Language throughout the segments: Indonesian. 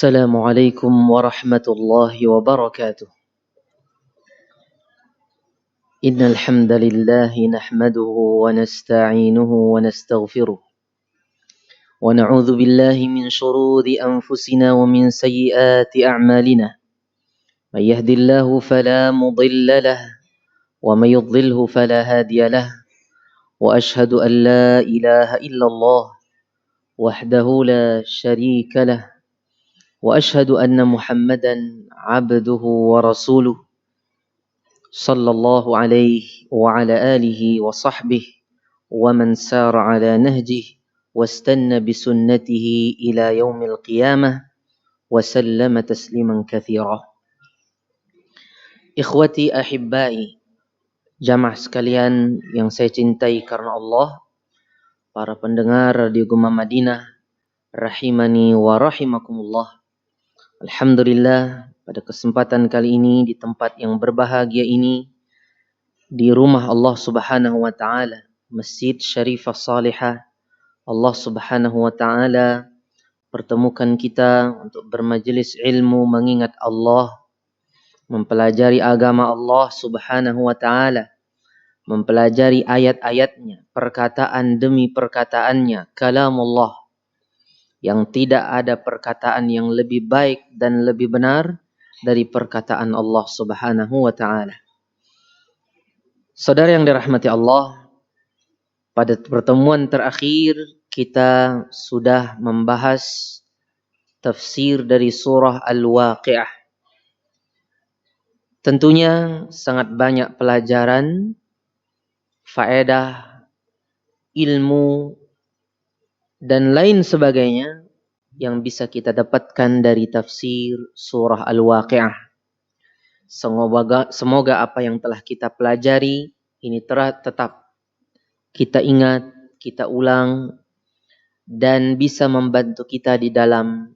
السلام عليكم ورحمة الله وبركاته. إن الحمد لله نحمده ونستعينه ونستغفره ونعوذ بالله من شرور أنفسنا ومن سيئات أعمالنا. من يهد الله فلا مضل له ومن يضلله فلا هادي له وأشهد أن لا إله إلا الله وحده لا شريك له وأشهد أن محمدا عبده ورسوله صلى الله عليه وعلى آله وصحبه ومن سار على نهجه واستنى بسنته إلى يوم القيامة وسلم تسليما كثيرا. Ikhwati ahibbai, jamaah sekalian yang saya cintai karena Allah, para pendengar Radio Gema Madinah, rahimani wa rahimakumullah. Alhamdulillah, pada kesempatan kali ini di tempat yang berbahagia ini, di rumah Allah Subhanahu wa taala, Masjid Syarifah Salihah, Allah Subhanahu wa taala pertemukan kita untuk bermajelis ilmu, mengingat Allah, mempelajari agama Allah Subhanahu wa taala, mempelajari ayat-ayatnya, perkataan demi perkataannya, kalamullah, yang tidak ada perkataan yang lebih baik dan lebih benar dari perkataan Allah Subhanahu wa taala. Saudara yang dirahmati Allah, pada pertemuan terakhir kita sudah membahas tafsir dari surah Al-Waqi'ah. Tentunya sangat banyak pelajaran, faedah, ilmu, dan lain sebagainya yang bisa kita dapatkan dari tafsir surah Al-Waqi'ah. Semoga apa yang telah kita pelajari ini tetap kita ingat, kita ulang, dan bisa membantu kita di dalam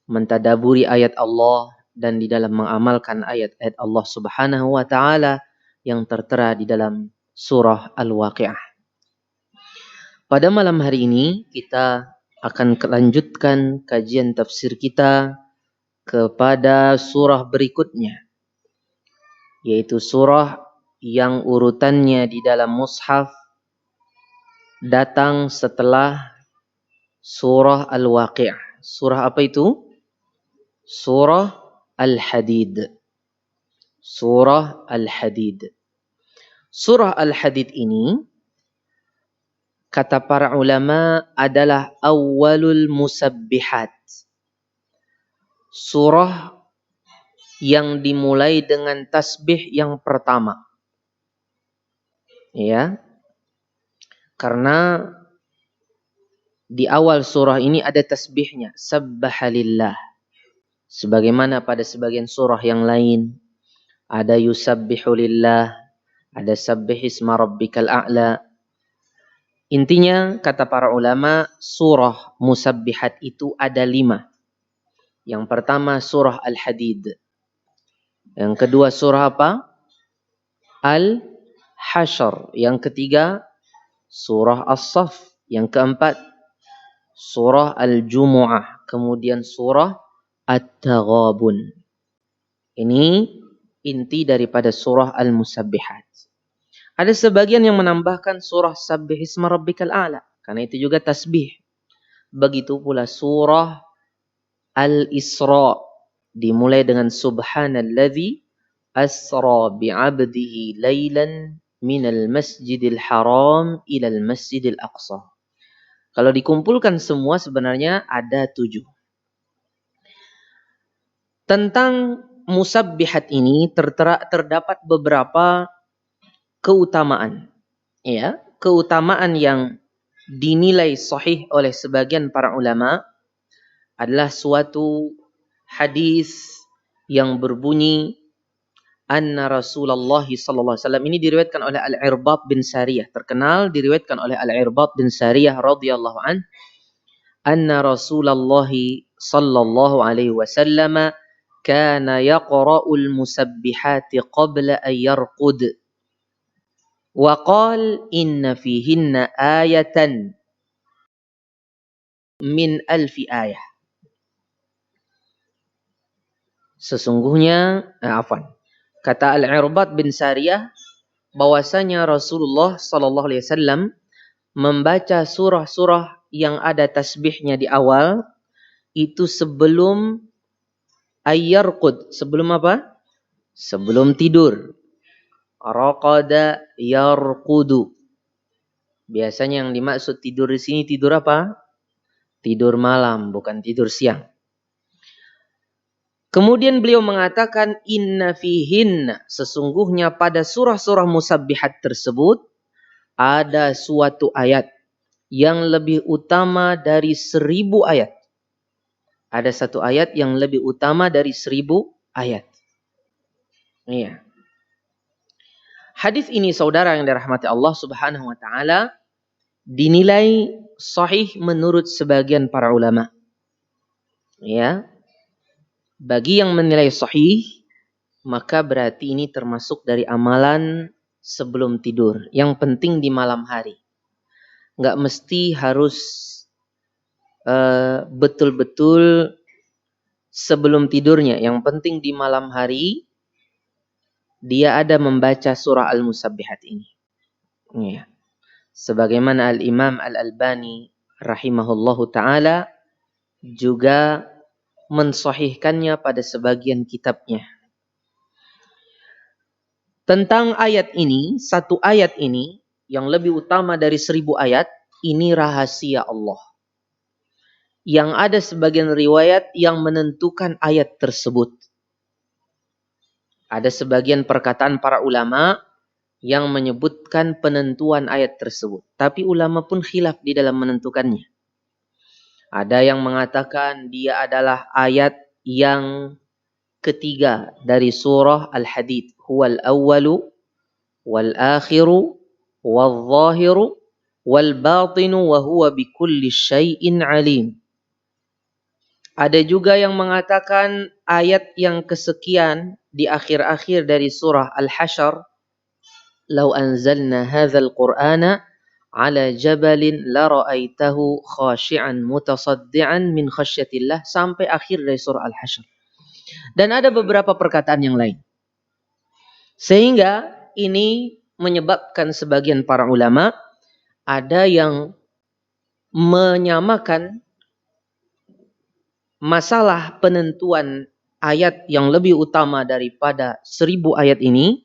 mentadaburi ayat Allah dan di dalam mengamalkan ayat-ayat Allah Subhanahu wa taala yang tertera di dalam surah Al-Waqi'ah. Pada malam hari ini kita akan melanjutkan kajian tafsir kita kepada surah berikutnya, yaitu surah yang urutannya di dalam mushaf datang setelah surah Al-Waqi'ah. Surah apa itu? Surah Al-Hadid. Surah Al-Hadid. Surah Al-Hadid ini, kata para ulama, adalah awwalul musabbihat. Surah yang dimulai dengan tasbih yang pertama. Ya. Karena di awal surah ini ada tasbihnya, sabbahalillah. Sebagaimana pada sebagian surah yang lain ada yusabbihulillah, ada sabbihisma rabbikal a'la. Intinya, kata para ulama, surah musabbihat itu ada 5. Yang pertama surah Al-Hadid. Yang kedua surah apa? Al-Hasyr. Yang ketiga surah As-Saff. Yang keempat surah Al-Jumu'ah. Kemudian surah At-Taghabun. Ini inti daripada surah Al-Musabbihat. Ada sebagian yang menambahkan surah Sabbihisma Rabbikal A'la, karena itu juga tasbih. Begitu pula surah Al-Isra, dimulai dengan Subhanalladzi asra bi'abdihi laylan minal masjidil haram ilal masjidil aqsa. Kalau dikumpulkan semua sebenarnya ada 7. Tentang musabbihat ini terdapat beberapa keutamaan, ya, keutamaan yang dinilai sahih oleh sebagian para ulama adalah suatu hadis yang berbunyi anna Rasulullah sallallahu alaihi wasallam, ini diriwayatkan oleh Al-Irbad bin Sariyah, terkenal diriwayatkan oleh Al-Irbad bin Sariyah radhiyallahu an, anna Rasulullah sallallahu alaihi wasallam kana yaqra'ul musabbihati qabla an yarqud. Wa qala inna fihinna ayatan min alfi ayah. Sesungguhnya, kata Al-Irbad bin Sariyah, bahwasanya Rasulullah Sallallahu Alaihi Wasallam membaca surah-surah yang ada tasbihnya di awal itu sebelum ayyarqud. Sebelum apa? Sebelum tidur. Raqada yarqudu. Biasanya yang dimaksud tidur di sini tidur apa? Tidur malam, bukan tidur siang. Kemudian beliau mengatakan inna fihinna, sesungguhnya pada surah-surah musabbihat tersebut ada suatu ayat yang lebih utama dari 1000 ayat. Ada satu ayat yang lebih utama dari 1000 ayat. Iya. Hadis ini saudara yang dirahmati Allah Subhanahu wa taala dinilai sahih menurut sebagian para ulama. Ya. Bagi yang menilai sahih, maka berarti ini termasuk dari amalan sebelum tidur. Yang penting di malam hari. Nggak mesti harus betul-betul sebelum tidurnya. Yang penting di malam hari dia ada membaca surah Al-Musabbihat ini. Ya. Sebagaimana Al-Imam Al-Albani rahimahullahu ta'ala juga mensahihkannya pada sebagian kitabnya. Tentang ayat ini, satu ayat ini yang lebih utama dari 1000 ayat, ini rahasia Allah. Yang ada sebagian riwayat yang menentukan ayat tersebut. Ada sebagian perkataan para ulama yang menyebutkan penentuan ayat tersebut. Tapi ulama pun khilaf di dalam menentukannya. Ada yang mengatakan dia adalah ayat yang ketiga dari surah Al-Hadid. Huwal awwalu wal akhiru wal zahiru wal batinu wa huwa bikulli syai'in alim. Ada juga yang mengatakan ayat yang kesekian di akhir-akhir dari surah Al-Hasyr. Lau anzalna hadzal qur'ana ala jabalin la ra'aitahu khashi'an mutasaddian min khasyatillah, sampai akhir dari surah Al-Hasyr. Dan ada beberapa perkataan yang lain. Sehingga ini menyebabkan sebagian para ulama ada yang menyamakan masalah penentuan ayat yang lebih utama daripada 1000 ayat ini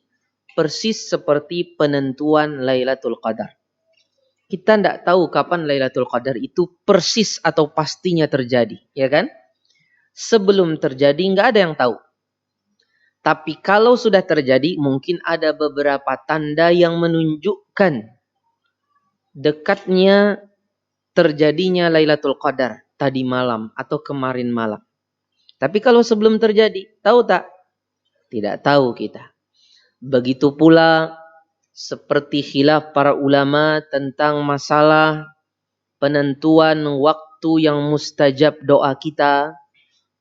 persis seperti penentuan Lailatul Qadar. Kita tidak tahu kapan Lailatul Qadar itu persis atau pastinya terjadi, ya kan? Sebelum terjadi nggak ada yang tahu. Tapi kalau sudah terjadi, mungkin ada beberapa tanda yang menunjukkan dekatnya terjadinya Lailatul Qadar tadi malam atau kemarin malam. Tapi kalau sebelum terjadi, tahu tak? Tidak tahu kita. Begitu pula seperti khilaf para ulama tentang masalah penentuan waktu yang mustajab doa kita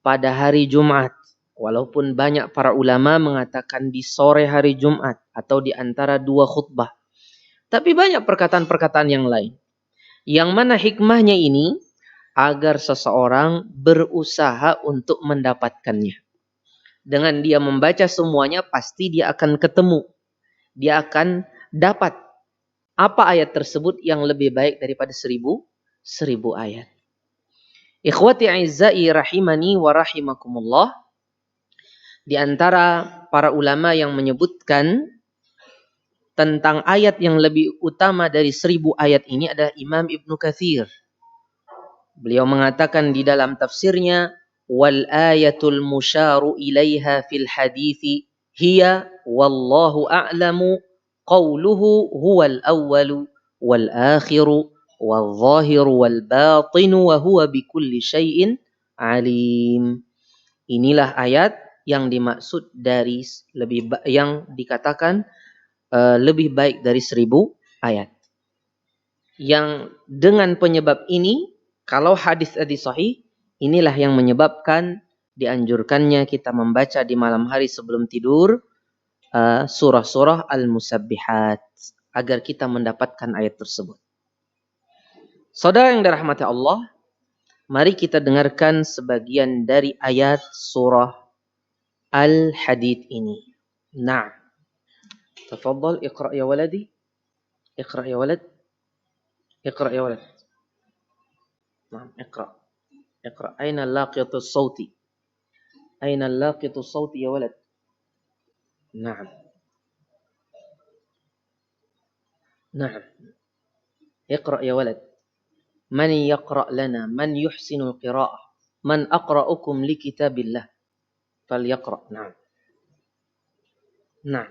pada hari Jumat. Walaupun banyak para ulama mengatakan di sore hari Jumat atau di antara dua khutbah. Tapi banyak perkataan-perkataan yang lain. Yang mana hikmahnya ini agar seseorang berusaha untuk mendapatkannya. Dengan dia membaca semuanya pasti dia akan ketemu. Dia akan dapat apa ayat tersebut yang lebih baik daripada 1000 ayat. Ikhwati a'izzai rahimani wa rahimakumullah. Di antara para ulama yang menyebutkan tentang ayat yang lebih utama dari 1000 ayat ini adalah Imam Ibnu Katsir. Beliau mengatakan di dalam tafsirnya, wal ayatul musyaru ilaiha fil hadithi hiya wallahu a'lamu qawluhu huwal awwalu wal akhiru wal zahiru wal batinu wa huwa bikulli syai'in alim. Inilah ayat yang dimaksud dari yang dikatakan lebih baik dari 1000 ayat. Yang dengan penyebab ini, kalau hadis sahih, inilah yang menyebabkan dianjurkannya kita membaca di malam hari sebelum tidur surah-surah Al-Musabbihat agar kita mendapatkan ayat tersebut. Saudara yang dirahmati Allah, mari kita dengarkan sebagian dari ayat surah al-hadid ini. Nah, tafadhal iqra ya waladi. Iqra ya walad. Iqra ya walad. Nah, iqra. Iqra. Aina laqitu as-sauti? Aina laqitu as-sauti ya walad? Naam. Naam. Iqra ya walad. Man yaqra lana? Man yuhsinul qira'ah? Man aqra'ukum li kitabillah? Falyaqra. Naam. Naam.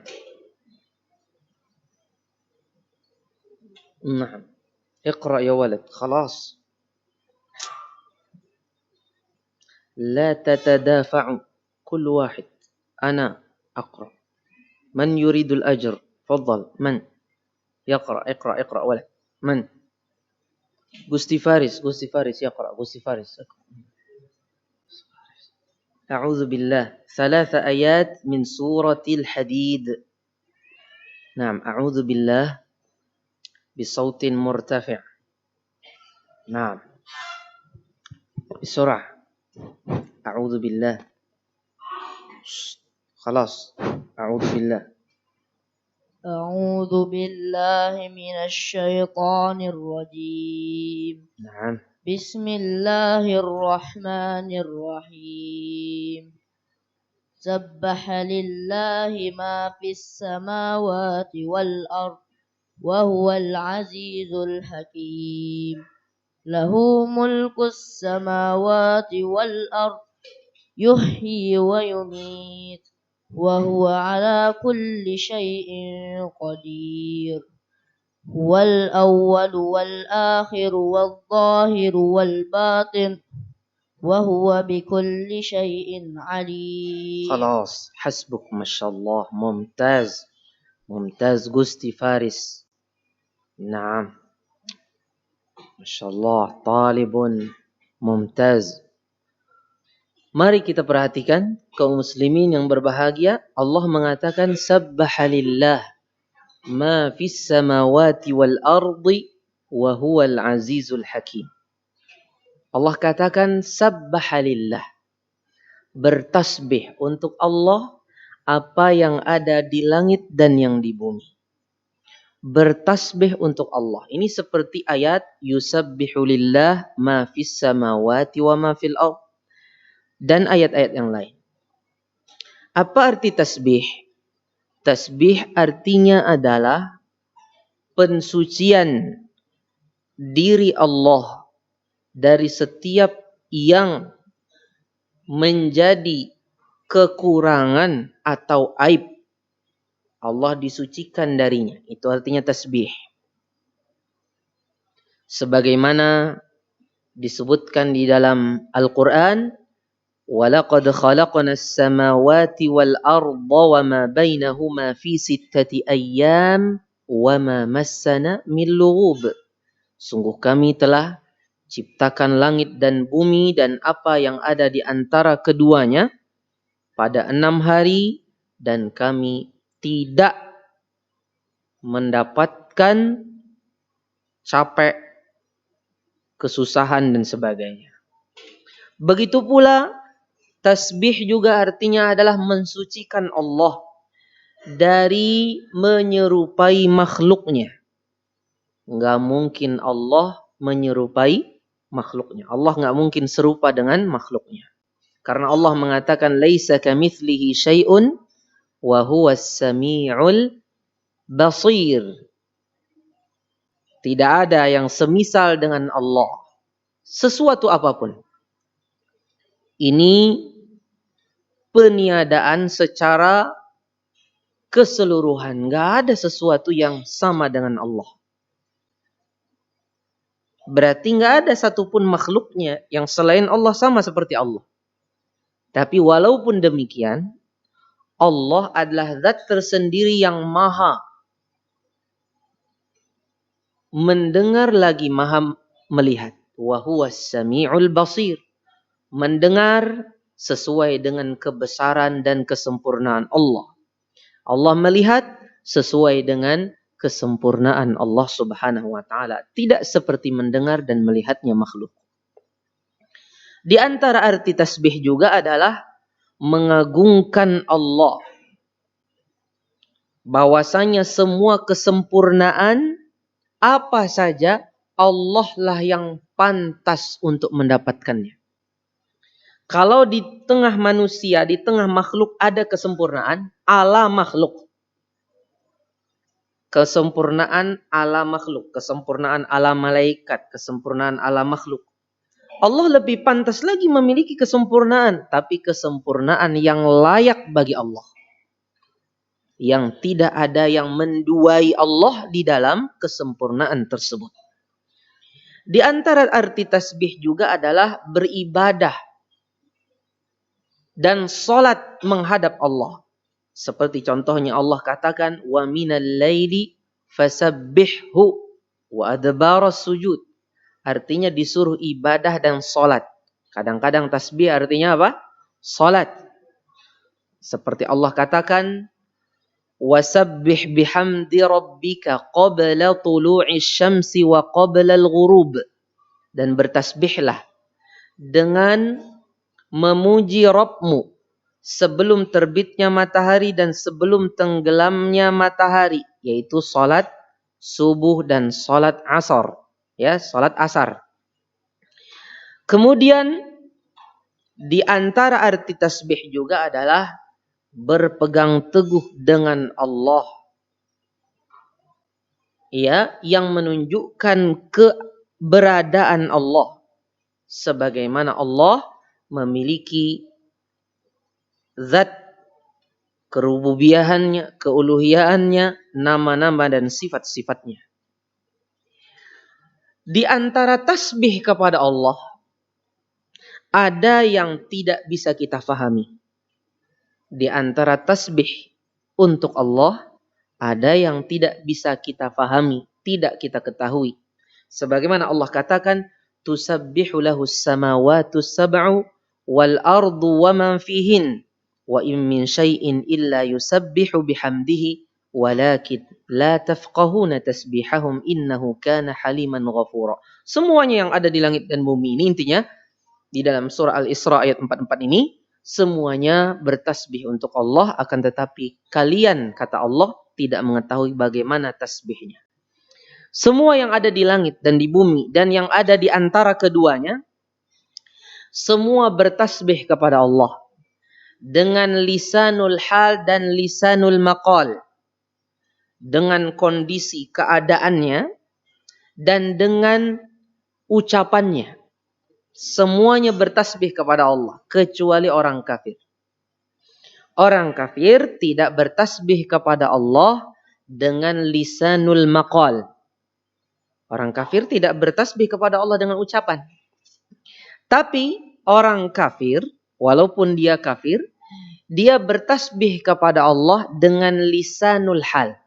Naam. Iqra ya walad. Khalas. La tatadafa'u. Kullu wahid. Ana aqra. Man yuridul ajr? Fadhal. Man? Yaqra. Iqra. Iqra walad. Man? Gusti Faris. Gusti Faris. Yaqra. Gusti Faris. أعوذ بالله 3 آيات من سورة الحديد. نعم أعوذ بالله بصوت مرتفع. نعم بسرعة. أعوذ بالله. خلاص. أعوذ بالله. أعوذ بالله من الشيطان الرجيم. نعم. بسم الله الرحمن الرحيم. سبح لله ما في السماوات والأرض وهو العزيز الحكيم. له ملك السماوات والأرض يحيي ويميت وهو على كل شيء قدير. هو الأول والآخر والظاهر والباطن وهو بكل شيء عليم. خلاص حسبك ما شاء الله. ممتاز. ممتاز Gusti Faris. نعم ما شاء الله. طالب ممتاز. Mari kita perhatikan kaum muslimin yang berbahagia. Allah mengatakan sabbaha lillah ma fis samawati wal ardi wa huwal azizul hakim. Allah katakan sabbaha lillah. Bertasbih untuk Allah apa yang ada di langit dan yang di bumi. Bertasbih untuk Allah. Ini seperti ayat yusabbihu lillah ma fis samawati wa ma fil ard. Dan ayat-ayat yang lain. Apa arti tasbih? Tasbih artinya adalah pensucian diri Allah dari setiap yang menjadi kekurangan atau aib. Allah disucikan darinya. Itu artinya tasbih. Sebagaimana disebutkan di dalam Al-Quran, وَلَقَدْ خَلَقْنَا السَّمَاوَاتِ وَالْأَرْضَ وَمَا بَيْنَهُمَا فِي 6 أَيَّامٍ وَمَا مَسَّنَا مِنْ لُغُوبٍ. Sungguh kami telah ciptakan langit dan bumi dan apa yang ada di antara keduanya pada 6 hari dan kami tidak mendapatkan capek, kesusahan dan sebagainya. Begitu pula tasbih juga artinya adalah mensucikan Allah dari menyerupai makhluknya. Nggak mungkin Allah menyerupai makhluknya. Allah nggak mungkin serupa dengan makhluknya. Karena Allah mengatakan laisa kamitslihi syai'un wa huwas samiul basir. Tidak ada yang semisal dengan Allah. Sesuatu apapun. Ini peniadaan secara keseluruhan. Nggak ada sesuatu yang sama dengan Allah. Berarti nggak ada satupun makhluknya yang selain Allah sama seperti Allah. Tapi walaupun demikian, Allah adalah zat tersendiri yang maha mendengar lagi maha melihat. Wa huwas sami'ul basir. Mendengar sesuai dengan kebesaran dan kesempurnaan Allah. Allah melihat sesuai dengan kesempurnaan Allah Subhanahu wa taala, tidak seperti mendengar dan melihatnya makhluk. Di antara arti tasbih juga adalah mengagungkan Allah. Bahwasanya semua kesempurnaan apa saja Allah lah yang pantas untuk mendapatkannya. Kalau di tengah manusia, di tengah makhluk ada kesempurnaan, ala makhluk. Kesempurnaan ala makhluk, kesempurnaan ala malaikat, kesempurnaan ala makhluk. Allah lebih pantas lagi memiliki kesempurnaan, tapi kesempurnaan yang layak bagi Allah. Yang tidak ada yang menduai Allah di dalam kesempurnaan tersebut. Di antara arti tasbih juga adalah beribadah dan salat menghadap Allah. Seperti contohnya Allah katakan, wa minal laili fasabbihhu wa adbaras sujud. Artinya disuruh ibadah dan salat. Kadang-kadang tasbih artinya apa? Salat. Seperti Allah katakan, wasabbih bihamdi rabbika qabla tulu'i syamsi wa qabla al-ghurub. Dan bertasbihlah dengan memuji Rabbmu sebelum terbitnya matahari dan sebelum tenggelamnya matahari, yaitu salat subuh dan salat asar, ya, salat asar. Kemudian di antara arti tasbih juga adalah berpegang teguh dengan Allah, ya, yang menunjukkan keberadaan Allah, sebagaimana Allah memiliki zat kerububiahannya, keuluhiyahannya, nama-nama dan sifat-sifatnya. Di antara tasbih kepada Allah ada yang tidak bisa kita fahami. Di antara tasbih untuk Allah ada yang tidak bisa kita fahami, tidak kita ketahui. Sebagaimana Allah katakan, tusabbihu lahus samawati sab'u wal ardu wa man fihin wa in min syai'in illa yusabbihu bihamdihi walakin la tafqahuna tasbihahum innahu kana haliman ghafura. Semuanya yang ada di langit dan bumi ini, intinya di dalam surah Al-Isra ayat 44 ini, semuanya bertasbih untuk Allah, akan tetapi kalian, kata Allah, tidak mengetahui bagaimana tasbihnya. Semua yang ada di langit dan di bumi dan yang ada di antara keduanya, semua bertasbih kepada Allah dengan lisanul hal dan lisanul maqal, dengan kondisi keadaannya dan dengan ucapannya. Semuanya bertasbih kepada Allah kecuali orang kafir. Orang kafir tidak bertasbih kepada Allah dengan lisanul maqal. Orang kafir tidak bertasbih kepada Allah dengan ucapan. Tapi orang kafir, walaupun dia kafir, dia bertasbih kepada Allah dengan lisanul hal.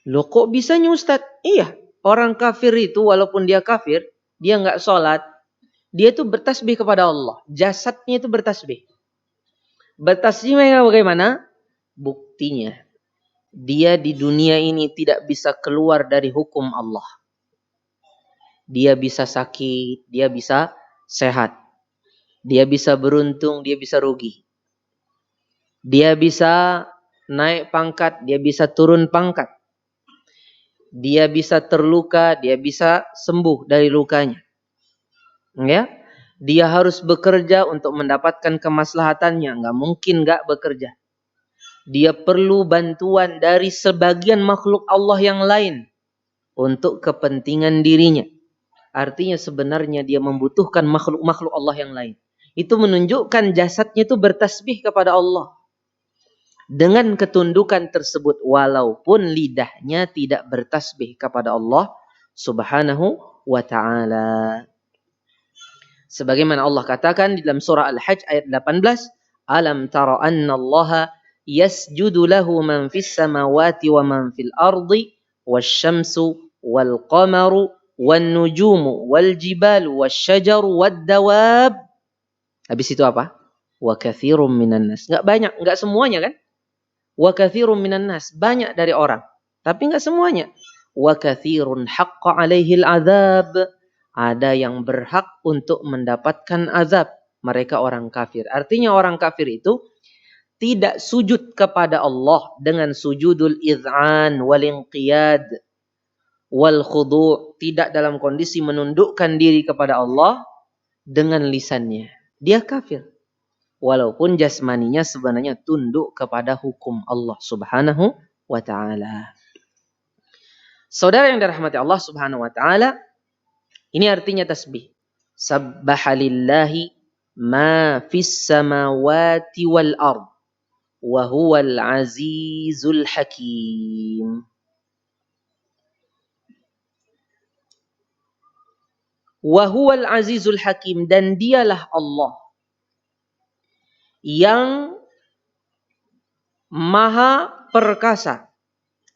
Loh kok bisanya Ustaz? Iya, orang kafir itu walaupun dia kafir, dia nggak sholat, dia itu bertasbih kepada Allah. Jasadnya itu bertasbih. Bertasbihnya bagaimana? Buktinya, dia di dunia ini tidak bisa keluar dari hukum Allah. Dia bisa sakit, dia bisa sehat. Dia bisa beruntung, dia bisa rugi. Dia bisa naik pangkat, dia bisa turun pangkat. Dia bisa terluka, dia bisa sembuh dari lukanya. Ya, dia harus bekerja untuk mendapatkan kemaslahatannya. Nggak mungkin nggak bekerja. Dia perlu bantuan dari sebagian makhluk Allah yang lain untuk kepentingan dirinya. Artinya sebenarnya dia membutuhkan makhluk-makhluk Allah yang lain. Itu menunjukkan jasadnya itu bertasbih kepada Allah. Dengan ketundukan tersebut, walaupun lidahnya tidak bertasbih kepada Allah subhanahu wa ta'ala. Sebagaimana Allah katakan di dalam surah Al-Hajj ayat 18, alam tara anna Allah yasjudu lahu man fis samawati wa man fil ardi wasyamsu wal qamaru wan nujumu wal jibalu wasyajaru wad dawab. Habis itu apa? Wa katsirum minan nas. Enggak banyak, enggak semuanya kan? Wa katsirum minan nas, banyak dari orang, tapi enggak semuanya. Wa katsirun haqqa alaihil azab. Ada yang berhak untuk mendapatkan azab. mereka orang kafir. Artinya orang kafir itu tidak sujud kepada Allah dengan sujudul id'an wal inqiyad wal khudu', tidak dalam kondisi menundukkan diri kepada Allah dengan lisannya. Dia kafir. Walaupun jasmaninya sebenarnya tunduk kepada hukum Allah Subhanahu wa taala. Saudara yang dirahmati Allah Subhanahu wa taala, ini artinya tasbih. Sabbahalillahi ma fis samawati wal ard wa huwal azizul hakim. Wa huwal azizul hakim, dan dialah Allah yang maha perkasa.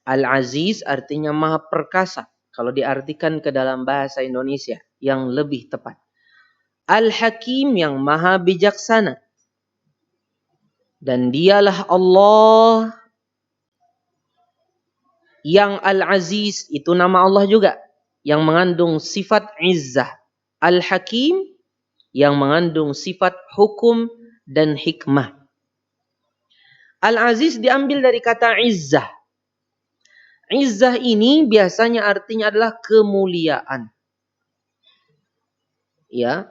Al-Aziz artinya maha perkasa. Kalau diartikan ke dalam bahasa Indonesia yang lebih tepat. Al-Hakim yang maha bijaksana. Dan dialah Allah yang Al-Aziz, itu nama Allah juga, yang mengandung sifat izzah. Al-Hakim yang mengandung sifat hukum dan hikmah. Al-Aziz diambil dari kata izzah. Izzah ini biasanya artinya adalah kemuliaan. Ya.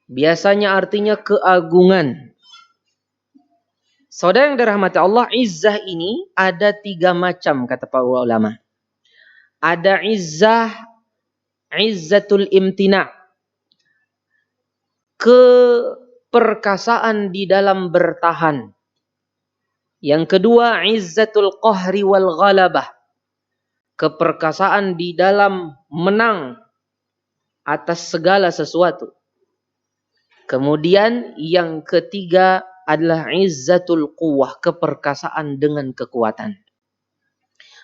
Biasanya artinya keagungan. Saudara yang dirahmati Allah, izzah ini ada 3 macam kata para ulama. Ada izzah, izzatul imtina', keperkasaan di dalam bertahan. Yang kedua, izzatul qahri wal ghalabah, keperkasaan di dalam menang atas segala sesuatu. Kemudian yang ketiga adalah izzatul quwwah, keperkasaan dengan kekuatan.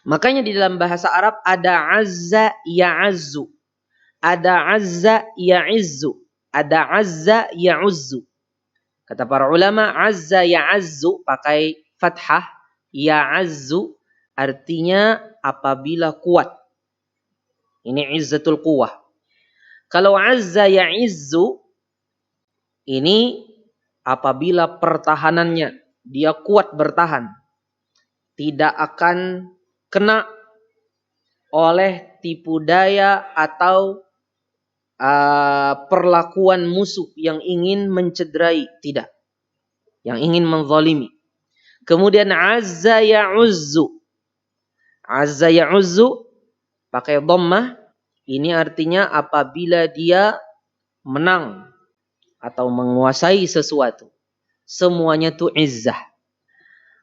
Makanya di dalam bahasa Arab ada azza ya'azzu, ada azza ya'izzu, ada azza ya'uzzu. Kata para ulama, azza ya'azzu pakai fathah, ya'azzu artinya apabila kuat. Ini izzatul quwwah. Kalau azza ya'izzu, ini apabila pertahanannya, dia kuat bertahan, tidak akan kena oleh tipu daya atau perlakuan musuh yang ingin mencederai, tidak, yang ingin menzalimi. Kemudian azza ya'uzzu, azza ya'uzzu pakai dhammah, ini artinya apabila dia menang atau menguasai sesuatu, semuanya itu izzah.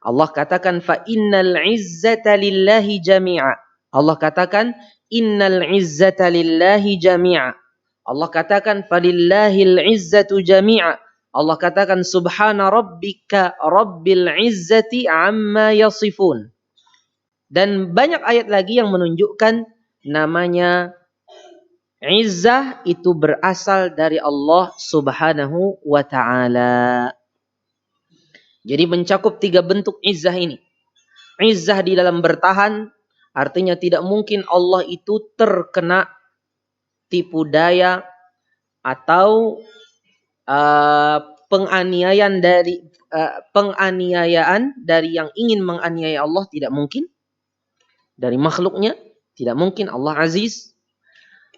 Allah katakan fa innal izzata lillahi jami'a. Allah katakan innal izzata lillahi jami'a. Allah katakan falillahil izzatu jami'a. Allah katakan subhana rabbika rabbil izzati amma yasifun. Dan banyak ayat lagi yang menunjukkan namanya izzah itu berasal dari Allah Subhanahu wa ta'ala. Jadi mencakup 3 bentuk izzah ini. Izzah di dalam bertahan, artinya tidak mungkin Allah itu terkena tipu daya atau penganiayaan dari yang ingin menganiaya Allah, tidak mungkin. Dari makhluknya tidak mungkin. Allah aziz.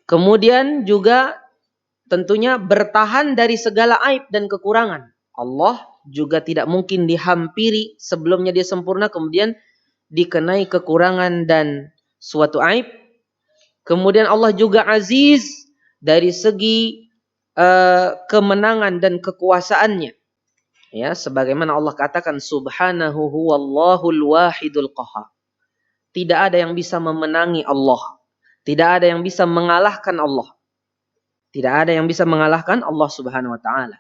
Kemudian juga tentunya bertahan dari segala aib dan kekurangan. Allah juga tidak mungkin dihampiri sebelumnya dia sempurna kemudian dikenai kekurangan dan suatu aib. Kemudian Allah juga aziz dari segi kemenangan dan kekuasaannya. Ya, sebagaimana Allah katakan subhanahu huwallahul wahidul qahhar. Tidak ada yang bisa memenangi Allah. Tidak ada yang bisa mengalahkan Allah. Tidak ada yang bisa mengalahkan Allah Subhanahu wa taala.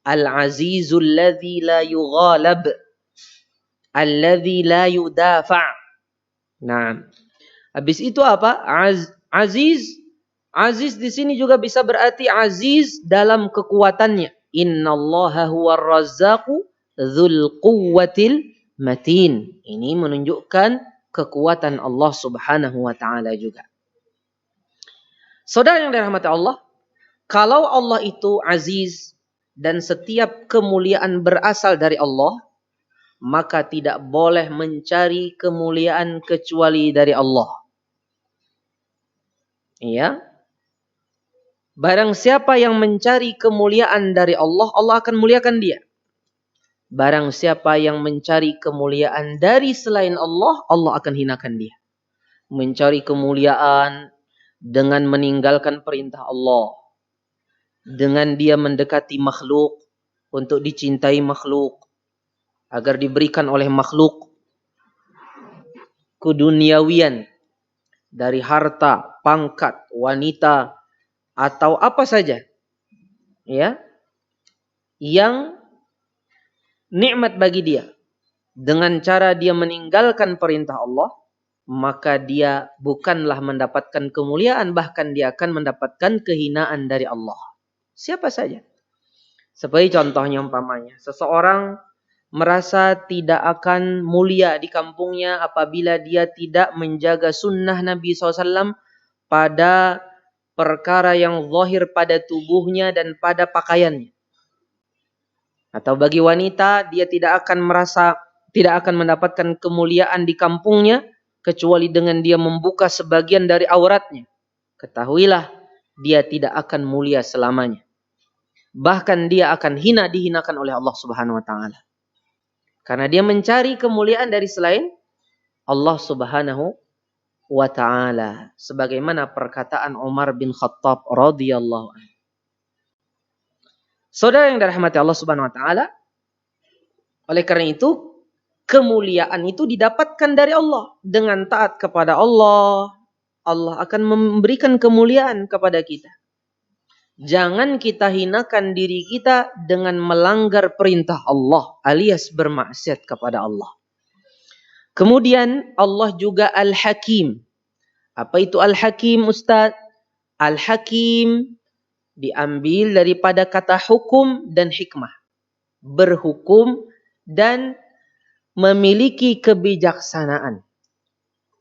Al-azizul ladzi la yughalab, alladzi la yudafa'. Nah, habis itu apa? Aziz. Aziz di sini juga bisa berarti aziz dalam kekuatannya. Innallaha huwar razzaqu dzul quwwatil matin. Ini menunjukkan kekuatan Allah Subhanahu wa taala juga. Saudara yang dirahmati Allah, kalau Allah itu aziz, dan setiap kemuliaan berasal dari Allah, maka tidak boleh mencari kemuliaan kecuali dari Allah. Iya. Barang siapa yang mencari kemuliaan dari Allah, Allah akan muliakan dia. Barang siapa yang mencari kemuliaan dari selain Allah, Allah akan hinakan dia. Mencari kemuliaan dengan meninggalkan perintah Allah. Dengan dia mendekati makhluk untuk dicintai makhluk. Agar diberikan oleh makhluk keduniawian. Dari harta, pangkat, wanita, atau apa saja. Ya. Yang nikmat bagi dia. Dengan cara dia meninggalkan perintah Allah, maka dia bukanlah mendapatkan kemuliaan, bahkan dia akan mendapatkan kehinaan dari Allah. Siapa saja. Seperti contohnya umpamanya, seseorang merasa tidak akan mulia di kampungnya apabila dia tidak menjaga sunnah Nabi SAW pada perkara yang zahir pada tubuhnya dan pada pakaiannya. Atau bagi wanita, dia tidak akan mendapatkan kemuliaan di kampungnya kecuali dengan dia membuka sebagian dari auratnya. Ketahuilah, dia tidak akan mulia selamanya. Bahkan dia akan dihinakan oleh Allah Subhanahu wa taala. Karena dia mencari kemuliaan dari selain Allah Subhanahu wa taala, sebagaimana perkataan Umar bin Khattab radhiyallahu anhu. Saudara yang dirahmati Allah Subhanahu wa taala, oleh karena itu kemuliaan itu didapatkan dari Allah. Dengan taat kepada Allah, Allah akan memberikan kemuliaan kepada kita. Jangan kita hinakan diri kita dengan melanggar perintah Allah alias bermaksiat kepada Allah. Kemudian Allah juga Al-Hakim. Apa itu Al-Hakim, Ustaz? Al-Hakim diambil daripada kata hukum dan hikmah. Berhukum dan memiliki kebijaksanaan.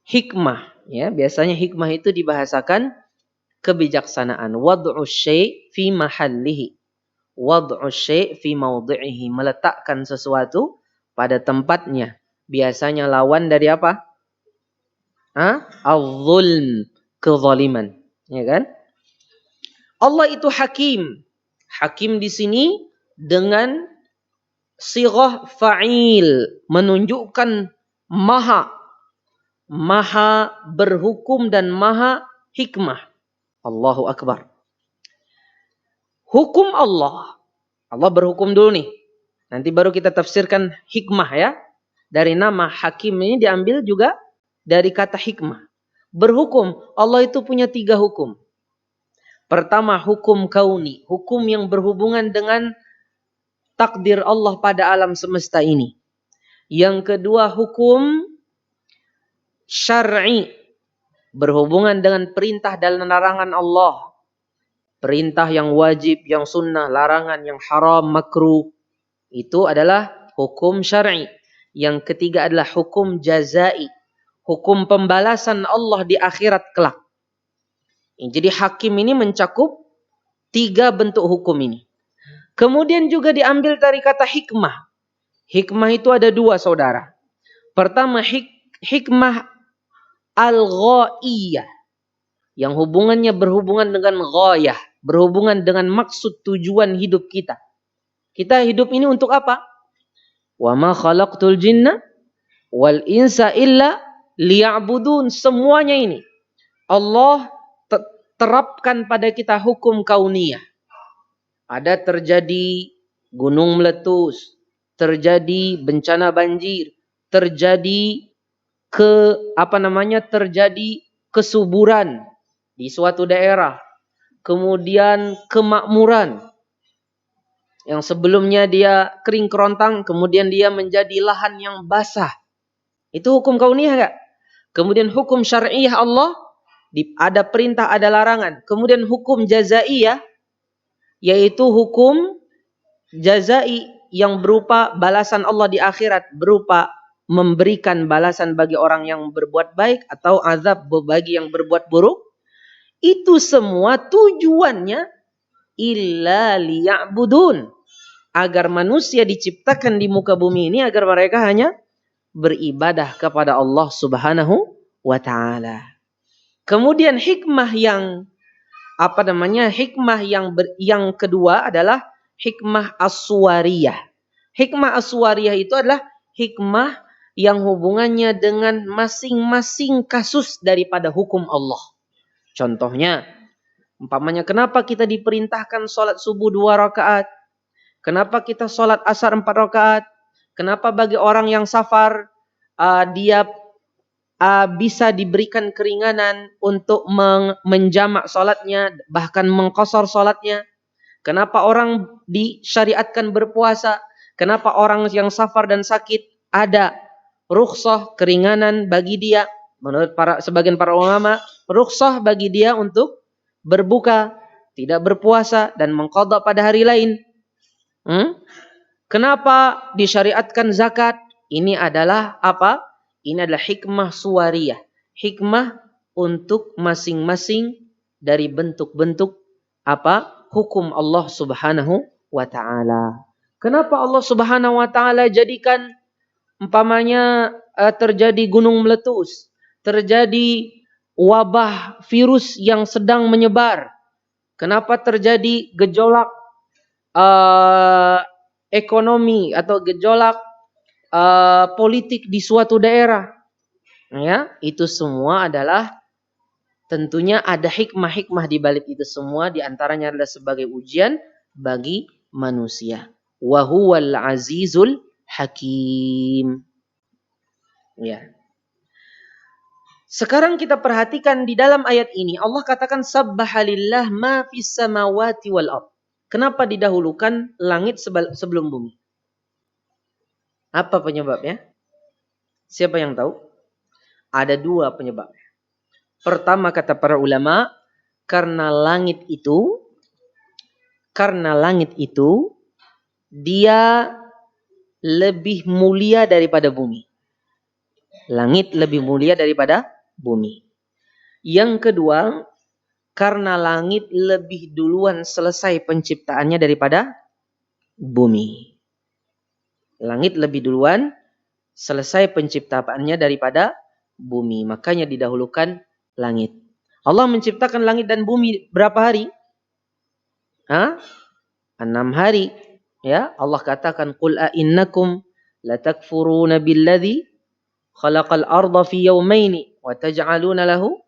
Hikmah, ya, biasanya hikmah itu dibahasakan kebijaksanaan. Wad'u syai' fi mahallihi. Wad'u syai' fi mawdi'ihi. Meletakkan sesuatu pada tempatnya. Biasanya lawan dari apa? Al-zulm, kezaliman, ya kan? Allah itu hakim. Hakim di sini dengan sighah fa'il, menunjukkan maha berhukum dan maha hikmah. Allahu Akbar. Hukum Allah. Allah berhukum dulu nih. Nanti baru kita tafsirkan hikmah ya. Dari nama hakim ini diambil juga dari kata hikmah. Berhukum. Allah itu punya 3 hukum. Pertama, hukum kauni. Hukum yang berhubungan dengan takdir Allah pada alam semesta ini. Yang kedua, hukum syar'i. Berhubungan dengan perintah dan larangan Allah. Perintah yang wajib, yang sunnah, larangan yang haram, makruh. Itu adalah hukum syar'i. Yang ketiga adalah hukum jazai. Hukum pembalasan Allah di akhirat kelak. Jadi hakim ini mencakup 3 bentuk hukum ini. Kemudian juga diambil dari kata hikmah. Hikmah itu ada 2, saudara. Pertama, hikmah al-ghaiyah. Yang berhubungan dengan ghayah. Berhubungan dengan maksud tujuan hidup kita. Kita hidup ini untuk apa? Wa ma khalaqtul jinna wal insa illa liya'budun. Semuanya ini Allah terapkan pada kita hukum kauniyah. Ada terjadi gunung meletus, terjadi bencana banjir, terjadi terjadi kesuburan di suatu daerah, kemudian kemakmuran yang sebelumnya dia kering kerontang, kemudian dia menjadi lahan yang basah. Itu hukum kauniyah enggak? Kemudian hukum syar'iyah Allah, ada perintah, ada larangan. Kemudian hukum jazaiyah, yaitu hukum jazai yang berupa balasan Allah di akhirat, berupa memberikan balasan bagi orang yang berbuat baik atau azab bagi yang berbuat buruk. Itu semua tujuannya illa liya'budun, agar manusia diciptakan di muka bumi ini agar mereka hanya beribadah kepada Allah Subhanahu wa taala. Kemudian hikmah yang yang kedua adalah hikmah as-suwariyah. Hikmah as-suwariyah itu adalah hikmah yang hubungannya dengan masing-masing kasus daripada hukum Allah. Contohnya, umpamanya kenapa kita diperintahkan sholat subuh 2 rakaat? Kenapa kita sholat asar 4 rakaat? Kenapa bagi orang yang safar dia bisa diberikan keringanan untuk menjamak sholatnya, bahkan mengqasar sholatnya? Kenapa orang disyariatkan berpuasa? Kenapa orang yang safar dan sakit ada rukhsah, keringanan bagi dia? Menurut sebagian para ulama, rukhsah bagi dia untuk berbuka, tidak berpuasa dan mengqadha pada hari lain. Kenapa disyariatkan zakat? Ini adalah apa? Ini adalah hikmah suwariyah. Hikmah untuk masing-masing dari bentuk-bentuk hukum Allah Subhanahu wa taala. Kenapa Allah Subhanahu wa taala jadikan umpamanya terjadi gunung meletus, terjadi wabah virus yang sedang menyebar? Kenapa terjadi gejolak ekonomi atau gejolak politik di suatu daerah? Ya, itu semua adalah tentunya ada hikmah-hikmah di balik itu semua, di antaranya adalah sebagai ujian bagi manusia. Wa huwal azizul hakim. Ya. Sekarang kita perhatikan di dalam ayat ini Allah katakan sabbahalillah ma fis samawati wal ard. Kenapa didahulukan langit sebelum bumi? Apa penyebabnya? Siapa yang tahu? Ada 2 penyebabnya. Pertama kata para ulama, karena langit itu dia lebih mulia daripada bumi. Langit lebih mulia daripada bumi. Yang kedua, karena langit lebih duluan selesai penciptaannya daripada bumi. Langit lebih duluan selesai penciptaannya daripada bumi. Makanya didahulukan langit. Allah menciptakan langit dan bumi berapa hari? 6 hari. Ya, Allah katakan qul a innakum latakfuruna billadzi khalaqal arda fi yawmaini wa taj'aluna lahu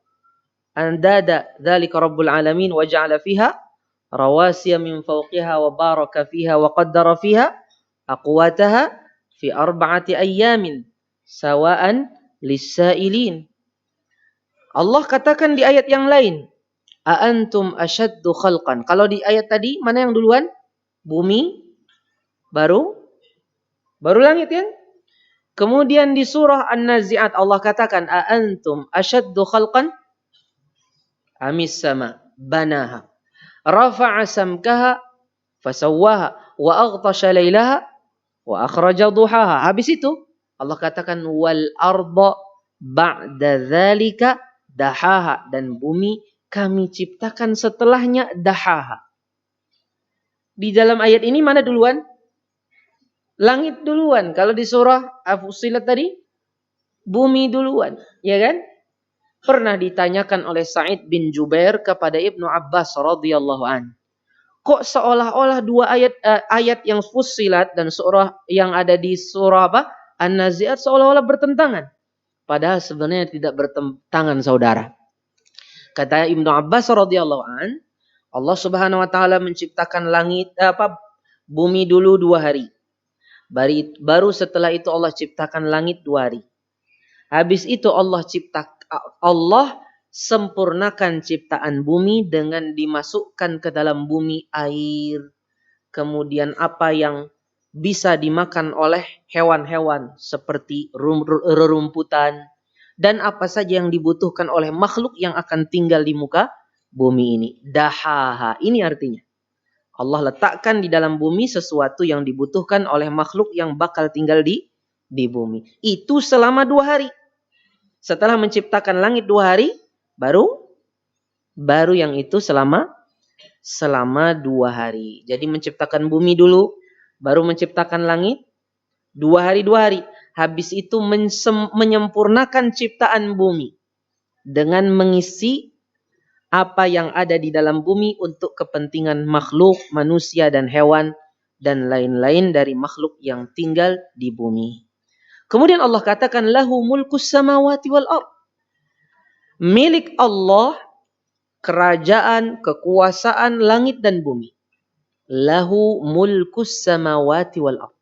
andada dzalika rabbul alamin wa ja'ala fiha rawasiya min fawqiha wa baraka fiha wa qaddara fiha aqwataha fi 4 ayyamin sawa'an lis-sa'ilin. Allah katakan di ayat yang lain, a antum asyaddu khalqan. Kalau di ayat tadi mana yang duluan? Bumi, baru langit kan? Kemudian di surah An-Nazi'at Allah katakan a antum asyaddu khalqan amis sama banaha rafa'a samkaha fasawwaha wa aghtasha lailaha wa akhraja duhaha. Habis itu Allah katakan wal arda ba'da dzalika dahaha, dan bumi kami ciptakan setelahnya dahaha. Di dalam ayat ini mana duluan? Langit duluan. Kalau di surah Fussilat tadi bumi duluan, ya kan? Pernah ditanyakan oleh Sa'id bin Jubair kepada Ibnu Abbas radhiyallahu an. Kok seolah-olah 2 ayat yang Fussilat dan surah yang ada di surah An-Nazi'at seolah-olah bertentangan. Padahal sebenarnya tidak bertentangan, saudara. Kata Ibnu Abbas radhiyallahu an, Allah Subhanahu wa taala menciptakan bumi dulu 2 hari. Baru setelah itu Allah ciptakan langit 2 hari. Habis itu Allah sempurnakan ciptaan bumi dengan dimasukkan ke dalam bumi air. Kemudian apa yang bisa dimakan oleh hewan-hewan seperti rerumputan dan apa saja yang dibutuhkan oleh makhluk yang akan tinggal di muka bumi ini. Dahaha, ini artinya Allah letakkan di dalam bumi sesuatu yang dibutuhkan oleh makhluk yang bakal tinggal di bumi. Itu selama 2 hari. Setelah menciptakan langit 2 hari, baru yang itu selama 2 hari. Jadi menciptakan bumi dulu, baru menciptakan langit 2 hari 2 hari. Habis itu menyempurnakan ciptaan bumi dengan mengisi apa yang ada di dalam bumi untuk kepentingan makhluk, manusia dan hewan dan lain-lain dari makhluk yang tinggal di bumi. Kemudian Allah katakan lahu mulkus samawati wal ard. Milik Allah kerajaan, kekuasaan langit dan bumi. Lahu mulkus samawati wal ard.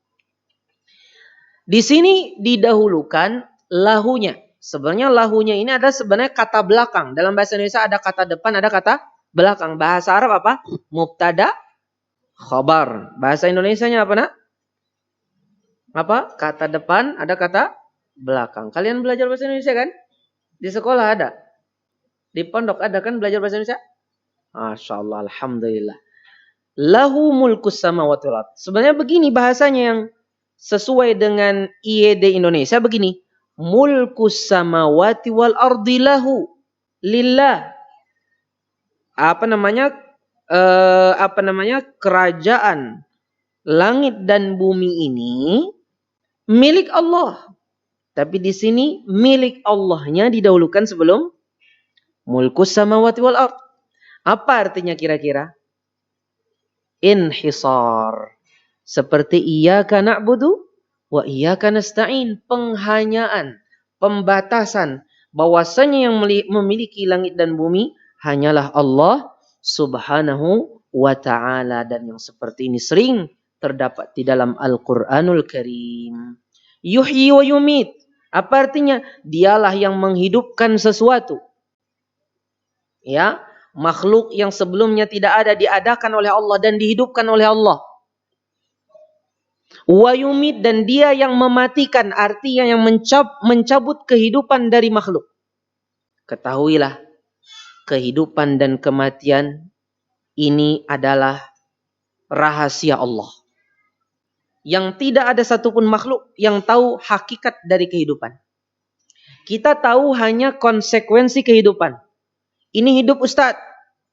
Di sini didahulukan lahunya. Sebenarnya lahunya ini ada sebenarnya kata belakang. Dalam bahasa Indonesia ada kata depan, ada kata belakang. Bahasa Arab apa? Mubtada, khabar. Bahasa Indonesianya apa, nak? Apa? Kata depan, ada kata belakang. Kalian belajar bahasa Indonesia kan? Di sekolah ada. Di pondok ada kan belajar bahasa Indonesia? Masya Allah, alhamdulillah. Lahu mulkus samawati wal ard. Sebenarnya begini bahasanya yang sesuai dengan IED Indonesia begini. Mulkus samawati wal ardi lahu. Lillah. Kerajaan langit dan bumi ini milik Allah. Tapi di sini milik Allahnya didahulukan sebelum mulkus samawati wal ard. Apa artinya kira-kira? Inhisar. Seperti iyyaka na'budu wa iyyaka nasta'in. Penghanyaan, pembatasan. Bahwasanya yang memiliki langit dan bumi hanyalah Allah subhanahu wa ta'ala. Dan yang seperti ini sering terdapat di dalam Al-Quranul Karim. Yuhyi wa yumit. Apa artinya? Dialah yang menghidupkan sesuatu. Ya, makhluk yang sebelumnya tidak ada diadakan oleh Allah dan dihidupkan oleh Allah. Wa yumit, dan dia yang mematikan, artinya yang mencabut kehidupan dari makhluk. Ketahuilah, kehidupan dan kematian ini adalah rahasia Allah. Yang tidak ada satupun makhluk yang tahu hakikat dari kehidupan. Kita tahu hanya konsekuensi kehidupan. Ini hidup Ustadz.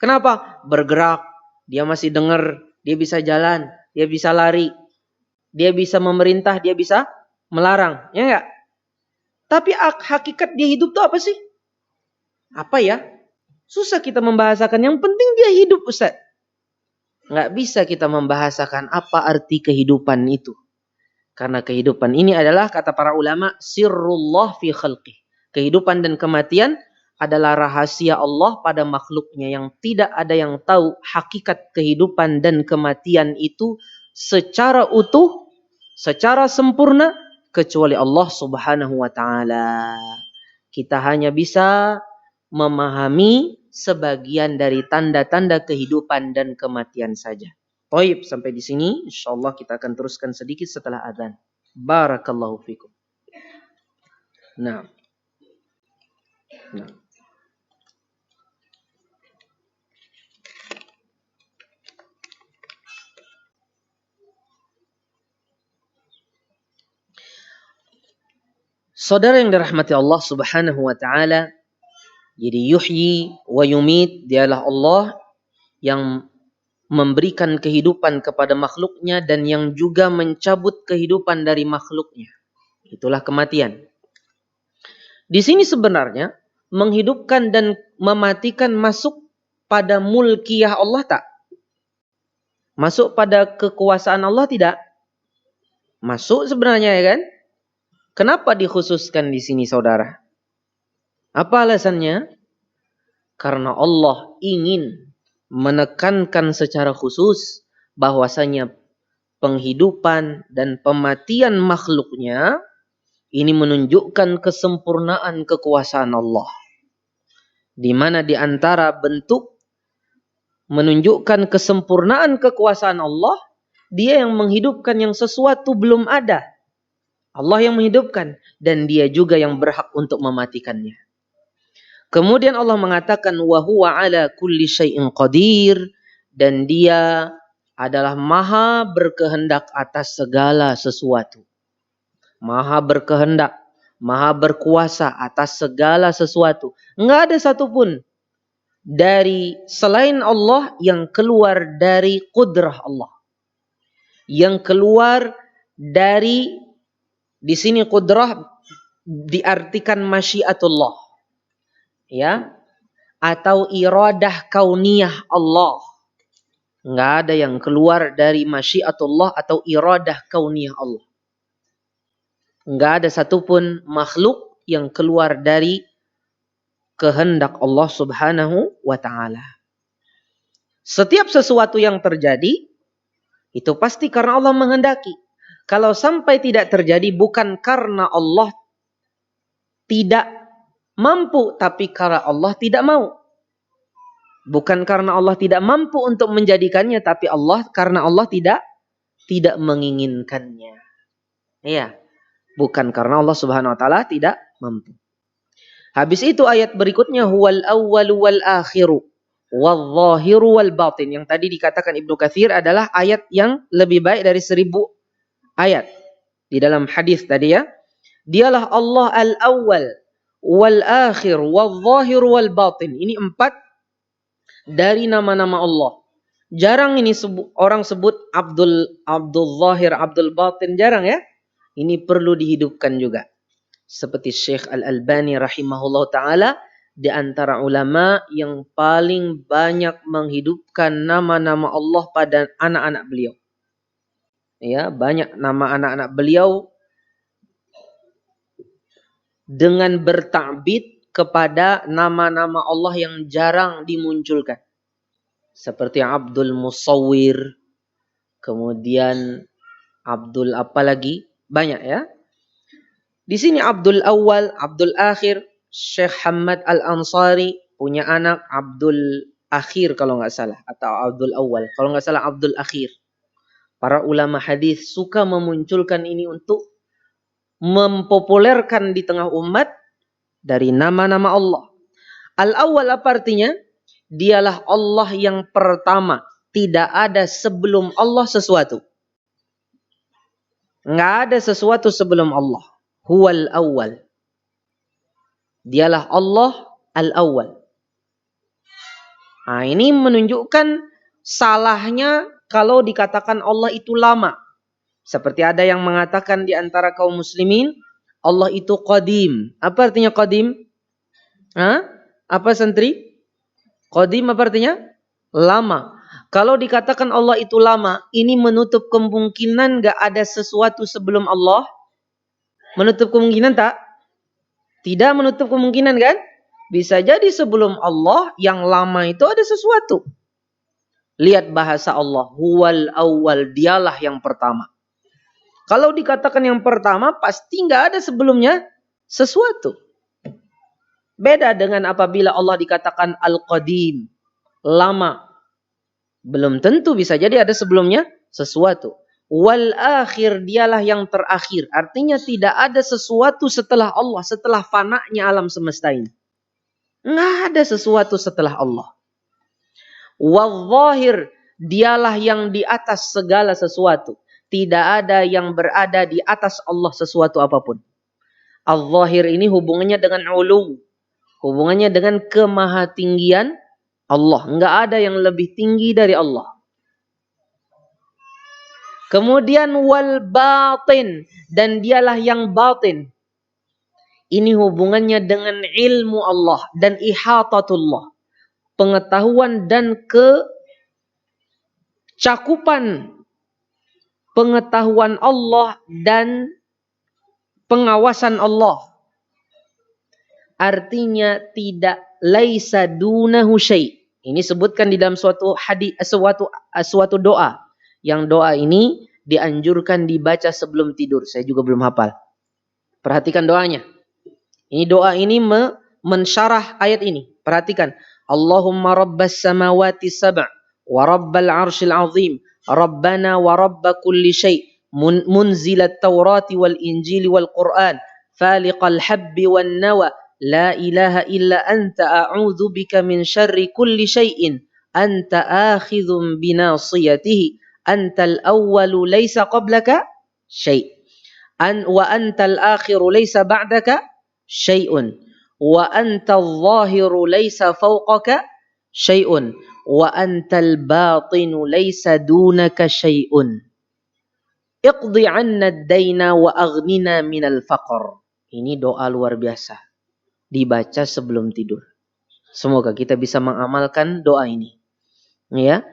Kenapa? Bergerak. Dia masih dengar. Dia bisa jalan. Dia bisa lari. Dia bisa memerintah. Dia bisa melarang. Ya enggak? Tapi hakikat dia hidup itu apa sih? Apa ya? Susah kita membahasakan. Yang penting dia hidup Ustadz. Enggak bisa kita membahasakan apa arti kehidupan itu. Karena kehidupan ini adalah, kata para ulama, sirrullah fi khalqih. Kehidupan dan kematian adalah rahasia Allah pada makhluknya, yang tidak ada yang tahu hakikat kehidupan dan kematian itu secara utuh, secara sempurna, kecuali Allah subhanahu wa ta'ala. Kita hanya bisa memahami sebagian dari tanda-tanda kehidupan dan kematian saja. Baik, sampai di sini. InsyaAllah kita akan teruskan sedikit setelah adzan. Barakallahu fikum. Nah. Saudara yang dirahmati Allah subhanahu wa ta'ala. Jadi yuhyi wa yumit, dialah Allah yang memberikan kehidupan kepada makhluknya dan yang juga mencabut kehidupan dari makhluknya. Itulah kematian. Di sini sebenarnya menghidupkan dan mematikan masuk pada mulkiyah Allah tak? Masuk pada kekuasaan Allah tidak? Masuk sebenarnya, ya kan? Kenapa dikhususkan di sini saudara? Apa alasannya? Karena Allah ingin menekankan secara khusus bahwasanya penghidupan dan pematian makhluknya ini menunjukkan kesempurnaan kekuasaan Allah. Di mana di antara bentuk menunjukkan kesempurnaan kekuasaan Allah, dia yang menghidupkan yang sesuatu belum ada. Allah yang menghidupkan dan dia juga yang berhak untuk mematikannya. Kemudian Allah mengatakan wa huwa ala kulli syai'in qadir, dan dia adalah maha berkehendak atas segala sesuatu. Maha berkehendak, maha berkuasa atas segala sesuatu. Enggak ada satupun dari selain Allah yang keluar dari kudrah Allah. yang keluar dari, di sini qudrah diartikan masyiatullah, ya, atau iradah kauniyah Allah. Nggak ada yang keluar dari masyiatullah atau iradah kauniyah Allah. Nggak ada satupun makhluk yang keluar dari kehendak Allah Subhanahu wa ta'ala. Setiap sesuatu yang terjadi itu pasti karena Allah menghendaki. Kalau sampai tidak terjadi bukan karena Allah tidak mampu, tapi karena Allah tidak mau. Bukan karena Allah tidak mampu untuk menjadikannya, tapi karena Allah tidak menginginkannya. Iya. Bukan karena Allah Subhanahu wa taala tidak mampu. Habis itu ayat berikutnya, huwal awwalu wal akhiru wal zahiru wal batin. Yang tadi dikatakan Ibnu Katsir adalah ayat yang lebih baik dari 1000 ayat di dalam hadis tadi, ya. Dialah Allah al-awwal wal akhir wal zahir wal batin. Ini 4 dari nama-nama Allah. Jarang ini orang sebut Abdul Zahir, Abdul Batin, jarang, ya. Ini perlu dihidupkan juga. Seperti Syekh Al-Albani rahimahullah ta'ala, di antara ulama yang paling banyak menghidupkan nama-nama Allah pada anak-anak beliau. Ya, banyak nama anak-anak beliau dengan berta'bid kepada nama-nama Allah yang jarang dimunculkan. Seperti Abdul Musawwir, kemudian Abdul apa lagi? Banyak, ya. Di sini Abdul Awal, Abdul Akhir. Syekh Hamad Al-Ansari punya anak Abdul Akhir kalau nggak salah, atau Abdul Awal. Kalau nggak salah Abdul Akhir. Para ulama hadis suka memunculkan ini untuk mempopulerkan di tengah umat dari nama-nama Allah. Al-Awwal apa artinya? Dialah Allah yang pertama. Tidak ada sebelum Allah sesuatu. Nggak ada sesuatu sebelum Allah. Huwal awwal. Dialah Allah al-awwal. Nah, ini menunjukkan salahnya kalau dikatakan Allah itu lama. Seperti ada yang mengatakan di antara kaum muslimin, Allah itu qadim. Apa artinya qadim? Hah? Apa santri? Qadim apa artinya? Lama. Kalau dikatakan Allah itu lama, ini menutup kemungkinan gak ada sesuatu sebelum Allah? Menutup kemungkinan tak? Tidak menutup kemungkinan, kan? Bisa jadi sebelum Allah yang lama itu ada sesuatu. Lihat bahasa Allah. Huwal awwal, dialah yang pertama. Kalau dikatakan yang pertama, pasti gak ada sebelumnya sesuatu. Beda dengan apabila Allah dikatakan al-qadim, lama. Belum tentu, bisa jadi ada sebelumnya sesuatu. Wal akhir, dialah yang terakhir. Artinya tidak ada sesuatu setelah Allah, setelah fananya alam semesta ini. Nggak ada sesuatu setelah Allah. Wal zahir, dialah yang di atas segala sesuatu. Tidak ada yang berada di atas Allah sesuatu apapun. Al-zahir ini hubungannya dengan ulu. Hubungannya dengan kemahatinggian Allah. Enggak ada yang lebih tinggi dari Allah. Kemudian wal batin. Dan dialah yang batin. Ini hubungannya dengan ilmu Allah. Dan ihatatullah. Pengetahuan dan kecakupan. Pengetahuan Allah dan pengawasan Allah. Artinya tidak laisa dunahu syai'. Ini sebutkan di dalam suatu hadis, suatu doa. Yang doa ini dianjurkan dibaca sebelum tidur. Saya juga belum hafal. Perhatikan doanya. Ini doa ini mensyarah ayat ini. Perhatikan. Allahumma rabbas samawati sab' wa rabbal arshil azim. Rabbana wa rabba kulli syai'. Munzilat tawrati wal injili wal Qur'an. Faliqal habbi wan nawa. La ilaha illa anta a'udzu bika min syarri kulli syai'in anta akhidhum binasiyatihi antal awwalu laysa qablaka syai' wa antal akhiru laysa ba'daka syai'un wa antal zahiru laysa fawqaka syai'un wa antal batinu laysa dunaka syai'un. Iqdi 'anna ad-daina wa aghnina minal faqr. Ini doa luar biasa. Dibaca sebelum tidur. Semoga kita bisa mengamalkan doa ini. Ya.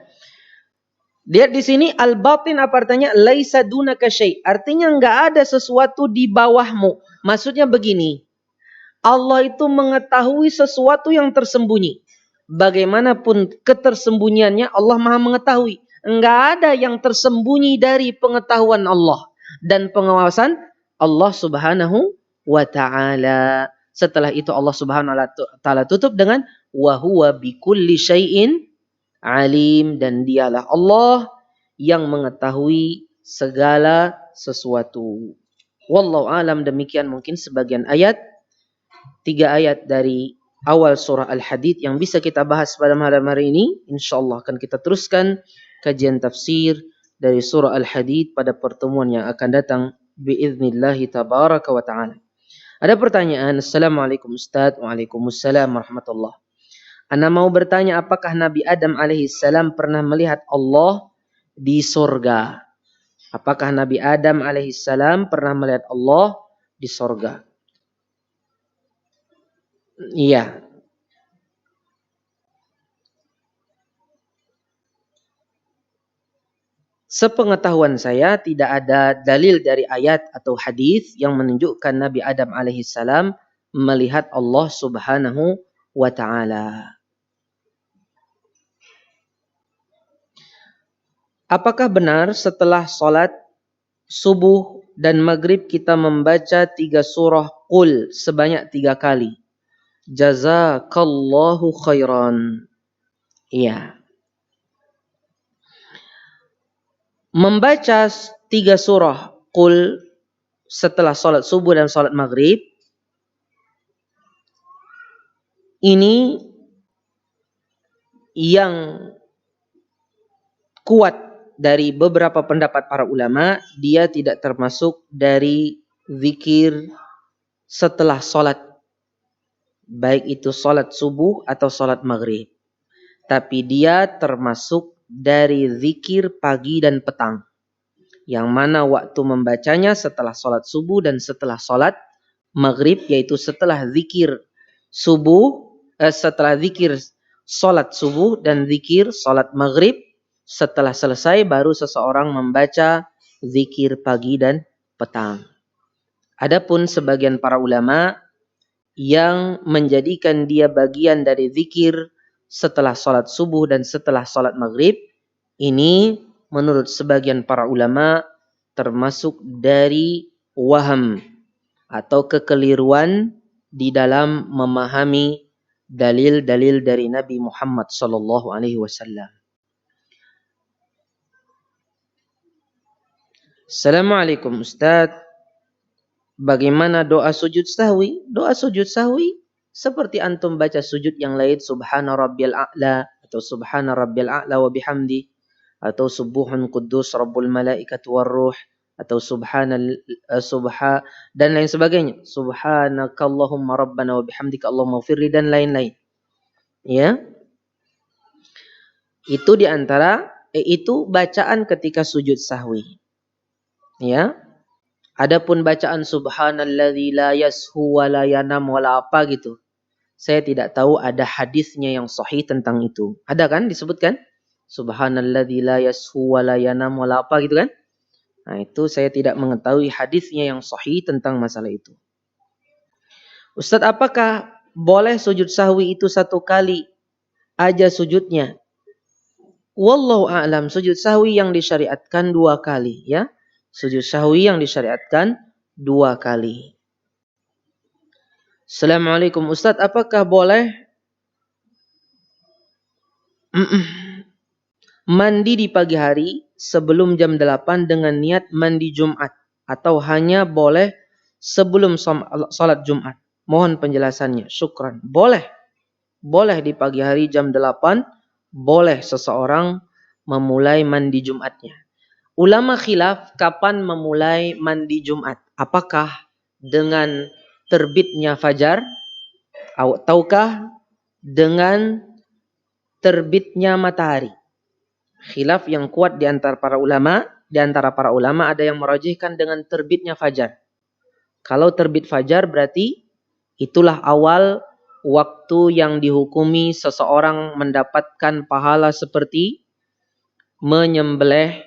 Lihat di sini al-batin apa artinya? Laisa dunaka syai'. Artinya enggak ada sesuatu di bawahmu. Maksudnya begini. Allah itu mengetahui sesuatu yang tersembunyi. Bagaimanapun ketersembunyiannya, Allah Maha mengetahui. Enggak ada yang tersembunyi dari pengetahuan Allah dan pengawasan Allah Subhanahu wa taala. Setelah itu Allah Subhanahu wa taala tutup dengan wa huwa bikulli syai'in alim, dan dialah Allah yang mengetahui segala sesuatu. Wallahu alam, demikian mungkin sebagian ayat, 3 ayat dari awal surah Al-Hadid yang bisa kita bahas pada malam hari ini. Insyaallah akan kita teruskan kajian tafsir dari surah Al-Hadid pada pertemuan yang akan datang biiznillahi tabaraka wa ta'ala. Ada pertanyaan. Assalamualaikum Ustaz. Waalaikumsalam warahmatullah. Ana mau bertanya, apakah Nabi Adam alaihissalam pernah melihat Allah di surga? Apakah Nabi Adam alaihissalam pernah melihat Allah di surga? Iya. Sepengetahuan saya tidak ada dalil dari ayat atau hadis yang menunjukkan Nabi Adam alaihissalam melihat Allah Subhanahu wa taala. Apakah benar setelah salat subuh dan maghrib kita membaca 3 surah Qul sebanyak 3 kali? Jazakallahu khairan. Iya. Membaca 3 surah Qul setelah salat subuh dan salat maghrib ini yang kuat dari beberapa pendapat para ulama, dia tidak termasuk dari zikir setelah salat, baik itu salat subuh atau salat maghrib. Tapi dia termasuk dari zikir pagi dan petang, yang mana waktu membacanya setelah salat subuh dan setelah salat maghrib, yaitu setelah zikir subuh, setelah zikir salat subuh dan zikir salat maghrib. Setelah selesai baru seseorang membaca zikir pagi dan petang. Adapun sebagian para ulama yang menjadikan dia bagian dari zikir setelah salat subuh dan setelah salat maghrib, ini menurut sebagian para ulama termasuk dari waham atau kekeliruan di dalam memahami dalil-dalil dari Nabi Muhammad sallallahu alaihi wasallam. Assalamualaikum Ustaz. Bagaimana doa sujud sahwi? Doa sujud sahwi seperti antum baca sujud yang lain, subhana rabbiyal a'la atau subhana rabbiyal a'la wa bihamdi, atau subuhun quddus rabbul malaikati warruh, atau dan lain sebagainya. Subhanakallahumma rabbana wa bihamdika Allahumma firli, dan lain-lain. Ya. Itu itu bacaan ketika sujud sahwi. Ya. Adapun bacaan subhanalladzi la yashu wa la yanam wala apa gitu, saya tidak tahu ada hadisnya yang sahih tentang itu. Ada kan disebutkan? Subhanalladzi la yashu wa la yanam wala apa gitu kan? Nah, itu saya tidak mengetahui hadisnya yang sahih tentang masalah itu. Ustaz, apakah boleh sujud sahwi itu 1 kali aja sujudnya? Wallahu a'lam, sujud sahwi yang disyariatkan 2 kali ya. Sujud sahwi yang disyariatkan 2 kali. Assalamualaikum Ustaz, apakah boleh mandi di pagi hari sebelum jam 8 dengan niat mandi Jumat, atau hanya boleh sebelum salat Jumat? Mohon penjelasannya. Syukran. Boleh. Boleh di pagi hari jam 8, boleh seseorang memulai mandi Jumatnya. Ulama khilaf kapan memulai mandi Jumat. Apakah dengan terbitnya fajar ataukah dengan terbitnya matahari? Khilaf yang kuat di antara para ulama di antara para ulama ada yang merajihkan dengan terbitnya fajar. Kalau terbit fajar berarti itulah awal waktu yang dihukumi seseorang mendapatkan pahala seperti menyembelih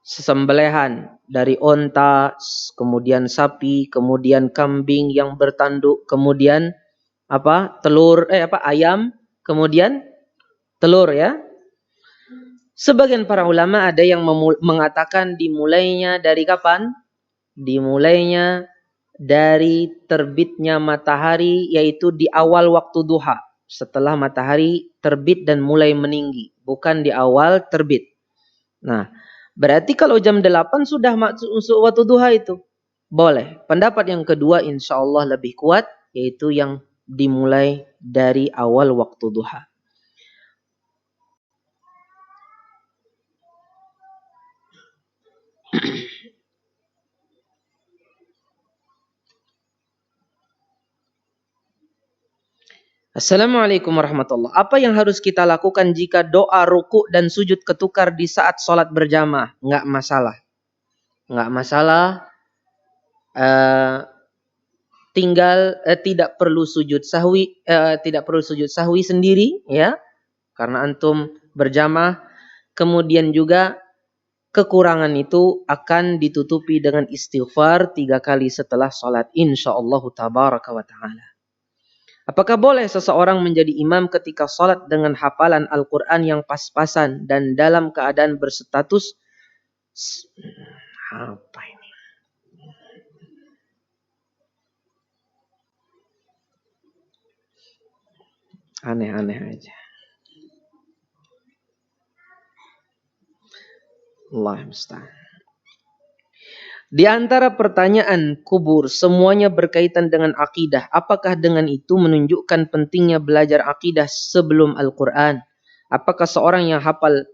sesembelihan dari onta, kemudian sapi, kemudian kambing yang bertanduk, kemudian ayam, kemudian telur ya. Sebagian para ulama ada yang mengatakan dimulainya dari kapan? Dimulainya dari terbitnya matahari, yaitu di awal waktu duha, setelah matahari terbit dan mulai meninggi, bukan di awal terbit. Nah, berarti kalau jam 8 sudah masuk waktu duha itu boleh. Pendapat yang kedua insya Allah lebih kuat, yaitu yang dimulai dari awal waktu duha. Assalamualaikum warahmatullahi wabarakatuh. Apa yang harus kita lakukan jika doa ruku dan sujud ketukar di saat sholat berjamaah? Nggak masalah. Nggak masalah. Tinggal tidak perlu sujud sahwi sendiri ya. Karena antum berjamaah. Kemudian juga kekurangan itu akan ditutupi dengan istighfar 3 kali setelah sholat. Insyaallah tabaraka wa ta'ala. Apakah boleh seseorang menjadi imam ketika sholat dengan hafalan Al-Quran yang pas-pasan dan dalam keadaan berstatus apa ini? Aneh-aneh aja. Allah musta'an. Di antara pertanyaan kubur semuanya berkaitan dengan akidah. Apakah dengan itu menunjukkan pentingnya belajar akidah sebelum Al-Quran? Apakah seorang yang hafal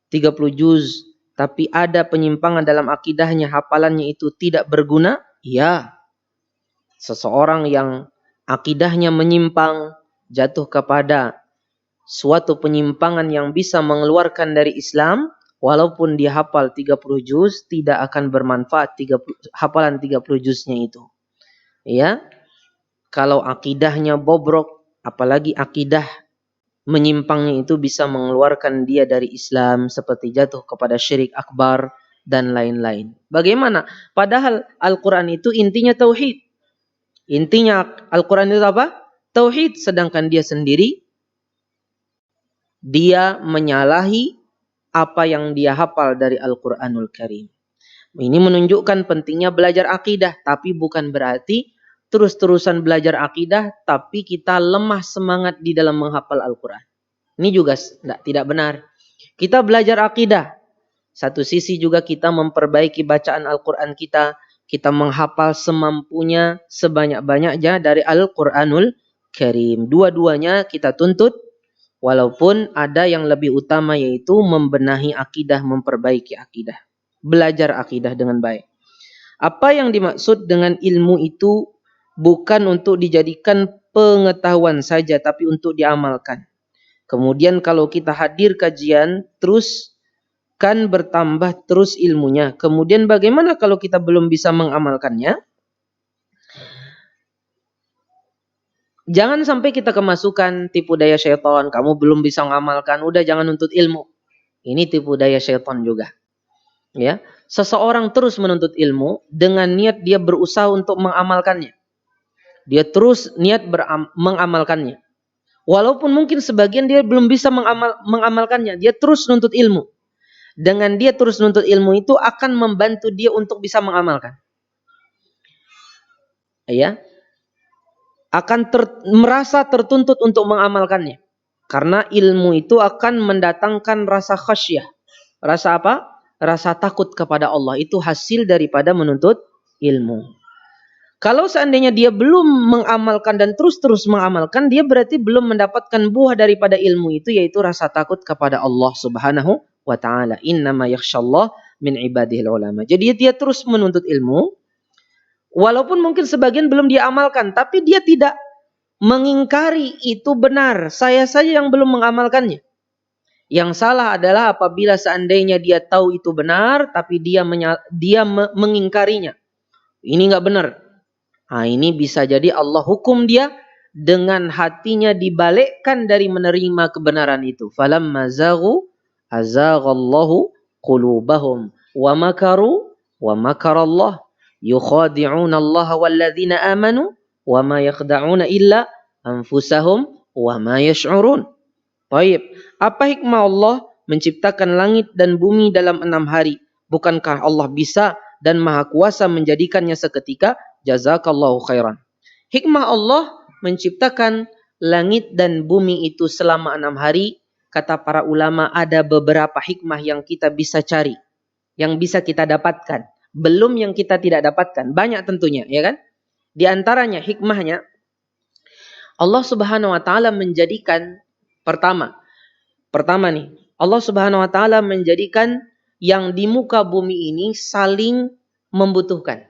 30 juz tapi ada penyimpangan dalam akidahnya, hafalannya itu tidak berguna? Ya. Seseorang yang akidahnya menyimpang, jatuh kepada suatu penyimpangan yang bisa mengeluarkan dari Islam, walaupun dia hafal 30 juz, tidak akan bermanfaat hafalan 30 juznya itu. Ya. Kalau akidahnya bobrok, apalagi akidah menyimpangnya itu bisa mengeluarkan dia dari Islam, seperti jatuh kepada syirik akbar dan lain-lain. Bagaimana? Padahal Al-Quran itu intinya tauhid. Intinya Al-Quran itu apa? Tauhid. Sedangkan dia sendiri, dia menyalahi apa yang dia hafal dari Al-Quranul Karim. Ini menunjukkan pentingnya belajar akidah. Tapi bukan berarti terus-terusan belajar akidah tapi kita lemah semangat di dalam menghafal Al-Quran. Ini juga tidak benar. Kita belajar akidah. Satu sisi juga kita memperbaiki bacaan Al-Quran kita. Kita menghafal semampunya, sebanyak-banyaknya dari Al-Quranul Karim. Dua-duanya kita tuntut. Walaupun ada yang lebih utama, yaitu membenahi akidah, memperbaiki akidah. Belajar akidah dengan baik. Apa yang dimaksud dengan ilmu itu bukan untuk dijadikan pengetahuan saja, tapi untuk diamalkan. Kemudian kalau kita hadir kajian, terus kan bertambah terus ilmunya. Kemudian bagaimana kalau kita belum bisa mengamalkannya? Jangan sampai kita kemasukan tipu daya syaitan. Kamu belum bisa mengamalkan, udah jangan nuntut ilmu. Ini tipu daya syaitan juga. Ya, seseorang terus menuntut ilmu dengan niat dia berusaha untuk mengamalkannya. Dia terus niat mengamalkannya. Walaupun mungkin sebagian dia belum bisa mengamalkannya, dia terus nuntut ilmu. Dengan dia terus nuntut ilmu itu akan membantu dia untuk bisa mengamalkan. Ya. Akan merasa tertuntut untuk mengamalkannya. Karena ilmu itu akan mendatangkan rasa khasyah. Rasa apa? Rasa takut kepada Allah. Itu hasil daripada menuntut ilmu. Kalau seandainya dia belum mengamalkan dan terus-terus mengamalkan, dia berarti belum mendapatkan buah daripada ilmu itu, yaitu rasa takut kepada Allah Subhanahu wa ta'ala. Innama yakhshallah min ibadihil ulama. Jadi dia terus menuntut ilmu. Walaupun mungkin sebagian belum dia amalkan, tapi dia tidak mengingkari itu benar. Saya saja yang belum mengamalkannya. Yang salah adalah apabila seandainya dia tahu itu benar, tapi dia mengingkarinya. Ini nggak benar. Nah, ini bisa jadi Allah hukum dia dengan hatinya dibalikkan dari menerima kebenaran itu. Falamma zaghu azaghallahu qulubahum wa makaru wa makarallah yukhadi'una Allah walladzina amanu wa ma yakhda'una illa anfusahum wa ma yash'urun. Baik, apa hikmah Allah menciptakan langit dan bumi dalam 6 hari? Bukankah Allah bisa dan maha kuasa menjadikannya seketika? Jazakallahu khairan. Hikmah Allah menciptakan langit dan bumi itu selama 6 hari, kata para ulama ada beberapa hikmah yang kita bisa cari, yang bisa kita dapatkan. Belum yang kita tidak dapatkan, banyak tentunya, ya kan? Di antaranya hikmahnya, Allah Subhanahu wa taala menjadikan Pertama nih, Allah Subhanahu wa taala menjadikan yang di muka bumi ini saling membutuhkan.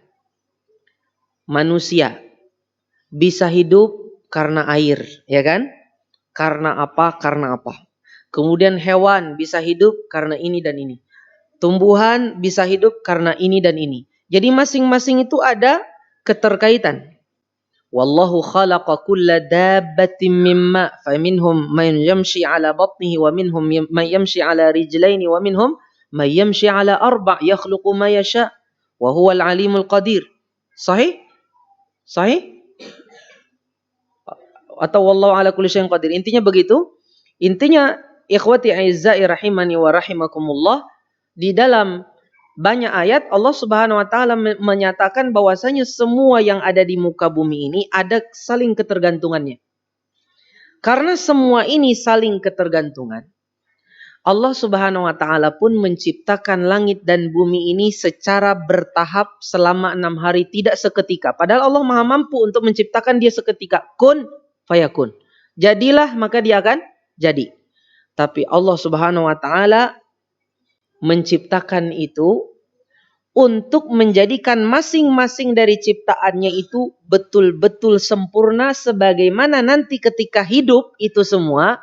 Manusia bisa hidup karena air, ya kan? Karena apa? Karena apa? Kemudian hewan bisa hidup karena ini dan ini. Tumbuhan bisa hidup karena ini dan ini. Jadi masing-masing itu ada keterkaitan. Wallahu khalaqa kulla dabbatin mimma faminhum man yamshi ala batnihi wa minhum man yamshi ala rijlaini wa minhum man yamshi ala arba' yakhluqu ma yasha wa huwal alimul qadir. Sahih? Sahih? Atau wallahu ala kulli syai'in qadir. Intinya begitu. Intinya ikhwati aizzai rahimani wa rahimakumullah, di dalam banyak ayat Allah Subhanahu wa taala menyatakan bahwasanya semua yang ada di muka bumi ini ada saling ketergantungannya. Karena semua ini saling ketergantungan, Allah Subhanahu wa taala pun menciptakan langit dan bumi ini secara bertahap selama 6 hari, tidak seketika. Padahal Allah Maha mampu untuk menciptakan dia seketika. Kun fayakun. Jadilah maka dia akan jadi. Tapi Allah Subhanahu wa taala menciptakan itu untuk menjadikan masing-masing dari ciptaannya itu betul-betul sempurna, sebagaimana nanti ketika hidup itu semua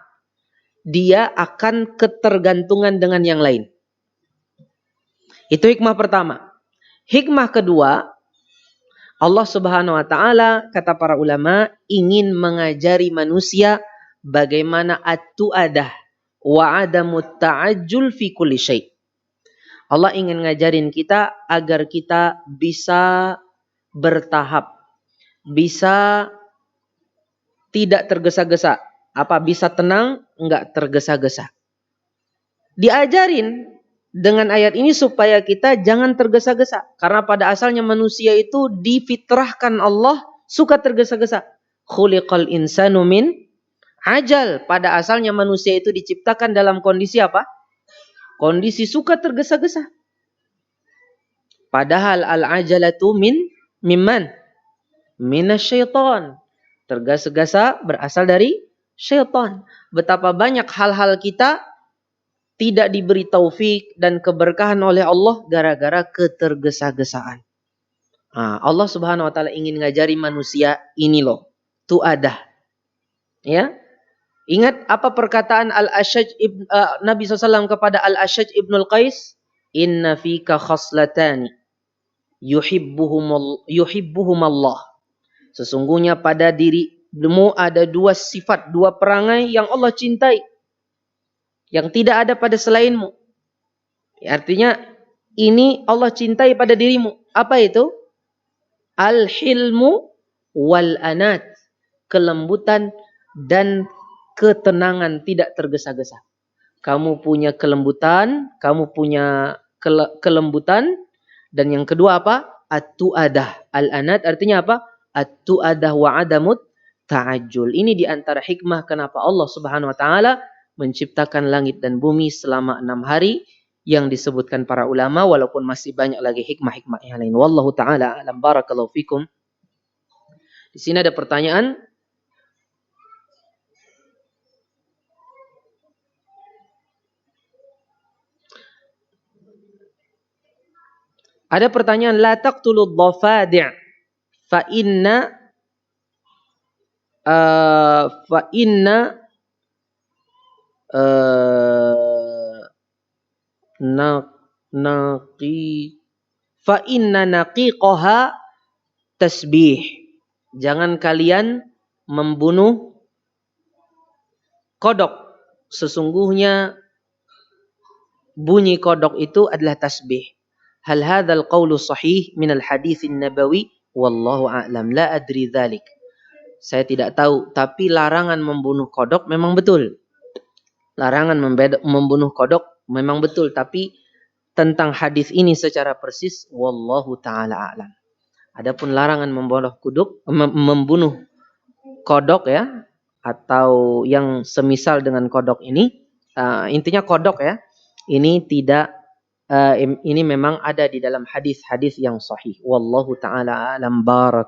dia akan ketergantungan dengan yang lain. Itu hikmah pertama. Hikmah kedua, Allah Subhanahu wa taala, kata para ulama, ingin mengajari manusia bagaimana at-tu'adah wa adamut ta'ajjul fi kulli syai'. Allah ingin ngajarin kita agar kita bisa bertahap, bisa tidak tergesa-gesa. Apa bisa tenang, enggak tergesa-gesa. Diajarin dengan ayat ini supaya kita jangan tergesa-gesa. Karena pada asalnya manusia itu difitrahkan Allah suka tergesa-gesa. Khuliqal insanu min ajal. Pada asalnya manusia itu diciptakan dalam kondisi apa? Kondisi suka tergesa-gesa. Padahal al-ajalatu mimman? Minasyaiton. Tergesa-gesa berasal dari syaitan. Betapa banyak hal-hal kita tidak diberi taufik dan keberkahan oleh Allah gara-gara ketergesa-gesaan. Nah, Allah Subhanahu wa taala ingin ngajari manusia ini loh, tu'adah. Ya. Ingat apa perkataan Nabi SAW kepada Al-Ashaj ibnul Qais? Inna fika khaslatani yuhibbuhum Allah. Sesungguhnya pada dirimu ada 2 sifat, 2 perangai yang Allah cintai, yang tidak ada pada selainmu. Artinya ini Allah cintai pada dirimu. Apa itu? Al-hilmu wal-anat. Kelembutan dan ketenangan, tidak tergesa-gesa. Kamu punya kelembutan, kamu punya kelembutan, dan yang kedua apa? At-tu'adah. Al-anat artinya apa? At-tu'adah wa adamut ta'ajjul. Ini diantara hikmah kenapa Allah Subhanahu wa taala menciptakan langit dan bumi selama 6 hari yang disebutkan para ulama, walaupun masih banyak lagi hikmah-hikmah yang lain. Wallahu taala alam. Barakallahu fikum. Di sini ada pertanyaan. Ada pertanyaan, la taqtulud dhafadi' fa inna fa inna naqiqaha tasbih. Jangan kalian membunuh kodok. Sesungguhnya bunyi kodok itu adalah tasbih. Hal hadzal qawlu sahih min al-haditsin nabawi wallahu a'lam. La adri dzalik. Saya tidak tahu, tapi larangan membunuh kodok memang betul. Larangan membunuh kodok memang betul, tapi tentang hadis ini secara persis wallahu taala a'lam. Adapun larangan membunuh kodok ya, atau yang semisal dengan kodok ini, intinya kodok ya, ini tidak, ini memang ada di dalam hadis-hadis yang sahih. Wallahu taala a'lam. Barak